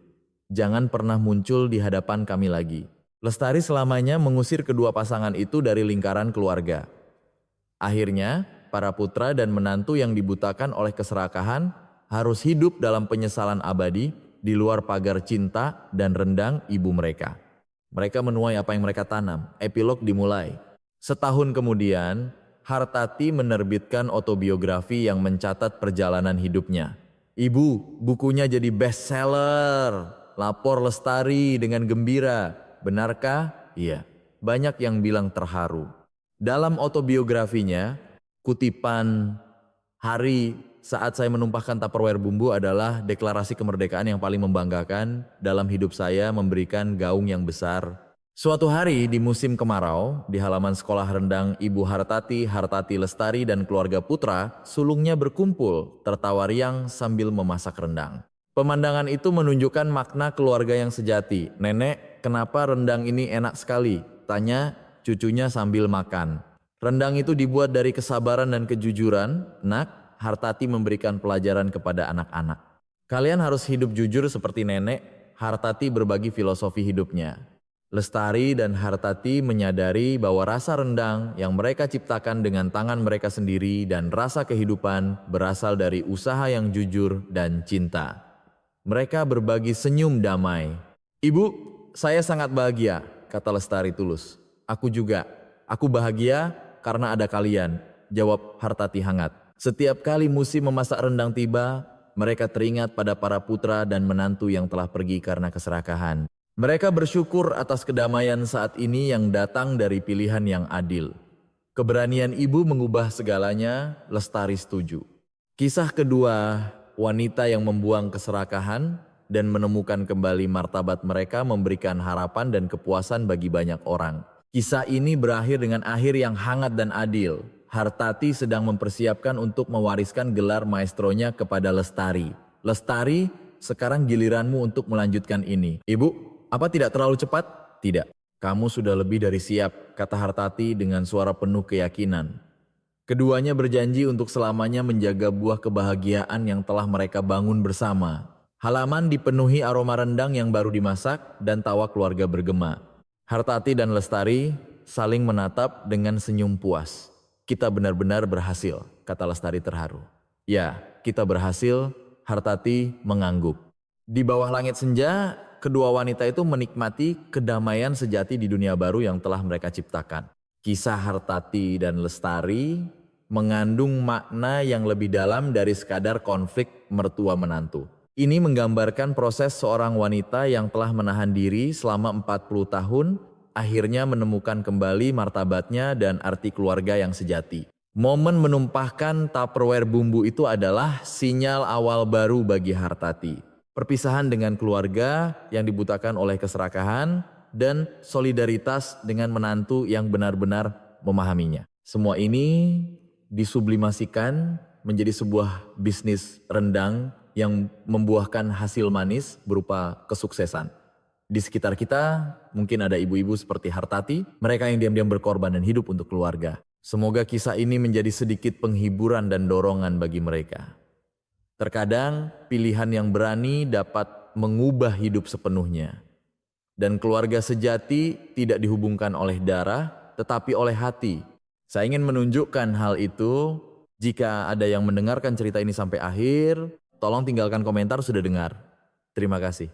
Speaker 1: Jangan pernah muncul di hadapan kami lagi. Lestari selamanya mengusir kedua pasangan itu dari lingkaran keluarga. Akhirnya, para putra dan menantu yang dibutakan oleh keserakahan harus hidup dalam penyesalan abadi di luar pagar cinta dan rendang ibu mereka. Mereka menuai apa yang mereka tanam. Epilog dimulai. Setahun kemudian, Hartati menerbitkan autobiografi yang mencatat perjalanan hidupnya. Ibu, bukunya jadi bestseller, lapor Lestari dengan gembira. Benarkah? Iya, banyak yang bilang terharu. Dalam autobiografinya, kutipan hari saat saya menumpahkan Tupperware bumbu adalah deklarasi kemerdekaan yang paling membanggakan dalam hidup saya, memberikan gaung yang besar. Suatu hari di musim kemarau, di halaman sekolah rendang Ibu Hartati, Hartati Lestari dan keluarga putra, sulungnya berkumpul, tertawa riang sambil memasak rendang. Pemandangan itu menunjukkan makna keluarga yang sejati. "Nenek, kenapa rendang ini enak sekali?" tanya cucunya sambil makan. "Rendang itu dibuat dari kesabaran dan kejujuran, Nak." Hartati memberikan pelajaran kepada anak-anak. "Kalian harus hidup jujur seperti nenek." Hartati berbagi filosofi hidupnya. Lestari dan Hartati menyadari bahwa rasa rendang yang mereka ciptakan dengan tangan mereka sendiri dan rasa kehidupan berasal dari usaha yang jujur dan cinta. Mereka berbagi senyum damai. "Ibu, saya sangat bahagia," kata Lestari tulus. "Aku juga. Aku bahagia karena ada kalian," jawab Hartati hangat. Setiap kali musim memasak rendang tiba, mereka teringat pada para putra dan menantu yang telah pergi karena keserakahan. Mereka bersyukur atas kedamaian saat ini yang datang dari pilihan yang adil. Keberanian ibu mengubah segalanya, Lestari setuju. Kisah kedua, wanita yang membuang keserakahan dan menemukan kembali martabat mereka memberikan harapan dan kepuasan bagi banyak orang. Kisah ini berakhir dengan akhir yang hangat dan adil. Hartati sedang mempersiapkan untuk mewariskan gelar maestronya kepada Lestari. "Lestari, sekarang giliranmu untuk melanjutkan ini." "Ibu, apa tidak terlalu cepat?" "Tidak. Kamu sudah lebih dari siap," kata Hartati dengan suara penuh keyakinan. Keduanya berjanji untuk selamanya menjaga buah kebahagiaan yang telah mereka bangun bersama. Halaman dipenuhi aroma rendang yang baru dimasak dan tawa keluarga bergema. Hartati dan Lestari saling menatap dengan senyum puas. "Kita benar-benar berhasil," kata Lestari terharu. "Ya, kita berhasil," Hartati mengangguk. Di bawah langit senja, kedua wanita itu menikmati kedamaian sejati di dunia baru yang telah mereka ciptakan. Kisah Hartati dan Lestari mengandung makna yang lebih dalam dari sekadar konflik mertua-menantu. Ini menggambarkan proses seorang wanita yang telah menahan diri selama 40 tahun, akhirnya menemukan kembali martabatnya dan arti keluarga yang sejati. Momen menumpahkan Tupperware bumbu itu adalah sinyal awal baru bagi Hartati. Perpisahan dengan keluarga yang dibutakan oleh keserakahan dan solidaritas dengan menantu yang benar-benar memahaminya. Semua ini disublimasikan menjadi sebuah bisnis rendang yang membuahkan hasil manis berupa kesuksesan. Di sekitar kita mungkin ada ibu-ibu seperti Hartati, mereka yang diam-diam berkorban dan hidup untuk keluarga. Semoga kisah ini menjadi sedikit penghiburan dan dorongan bagi mereka. Terkadang pilihan yang berani dapat mengubah hidup sepenuhnya. Dan keluarga sejati tidak dihubungkan oleh darah, tetapi oleh hati. Saya ingin menunjukkan hal itu. Jika ada yang mendengarkan cerita ini sampai akhir, tolong tinggalkan komentar sudah dengar. Terima kasih.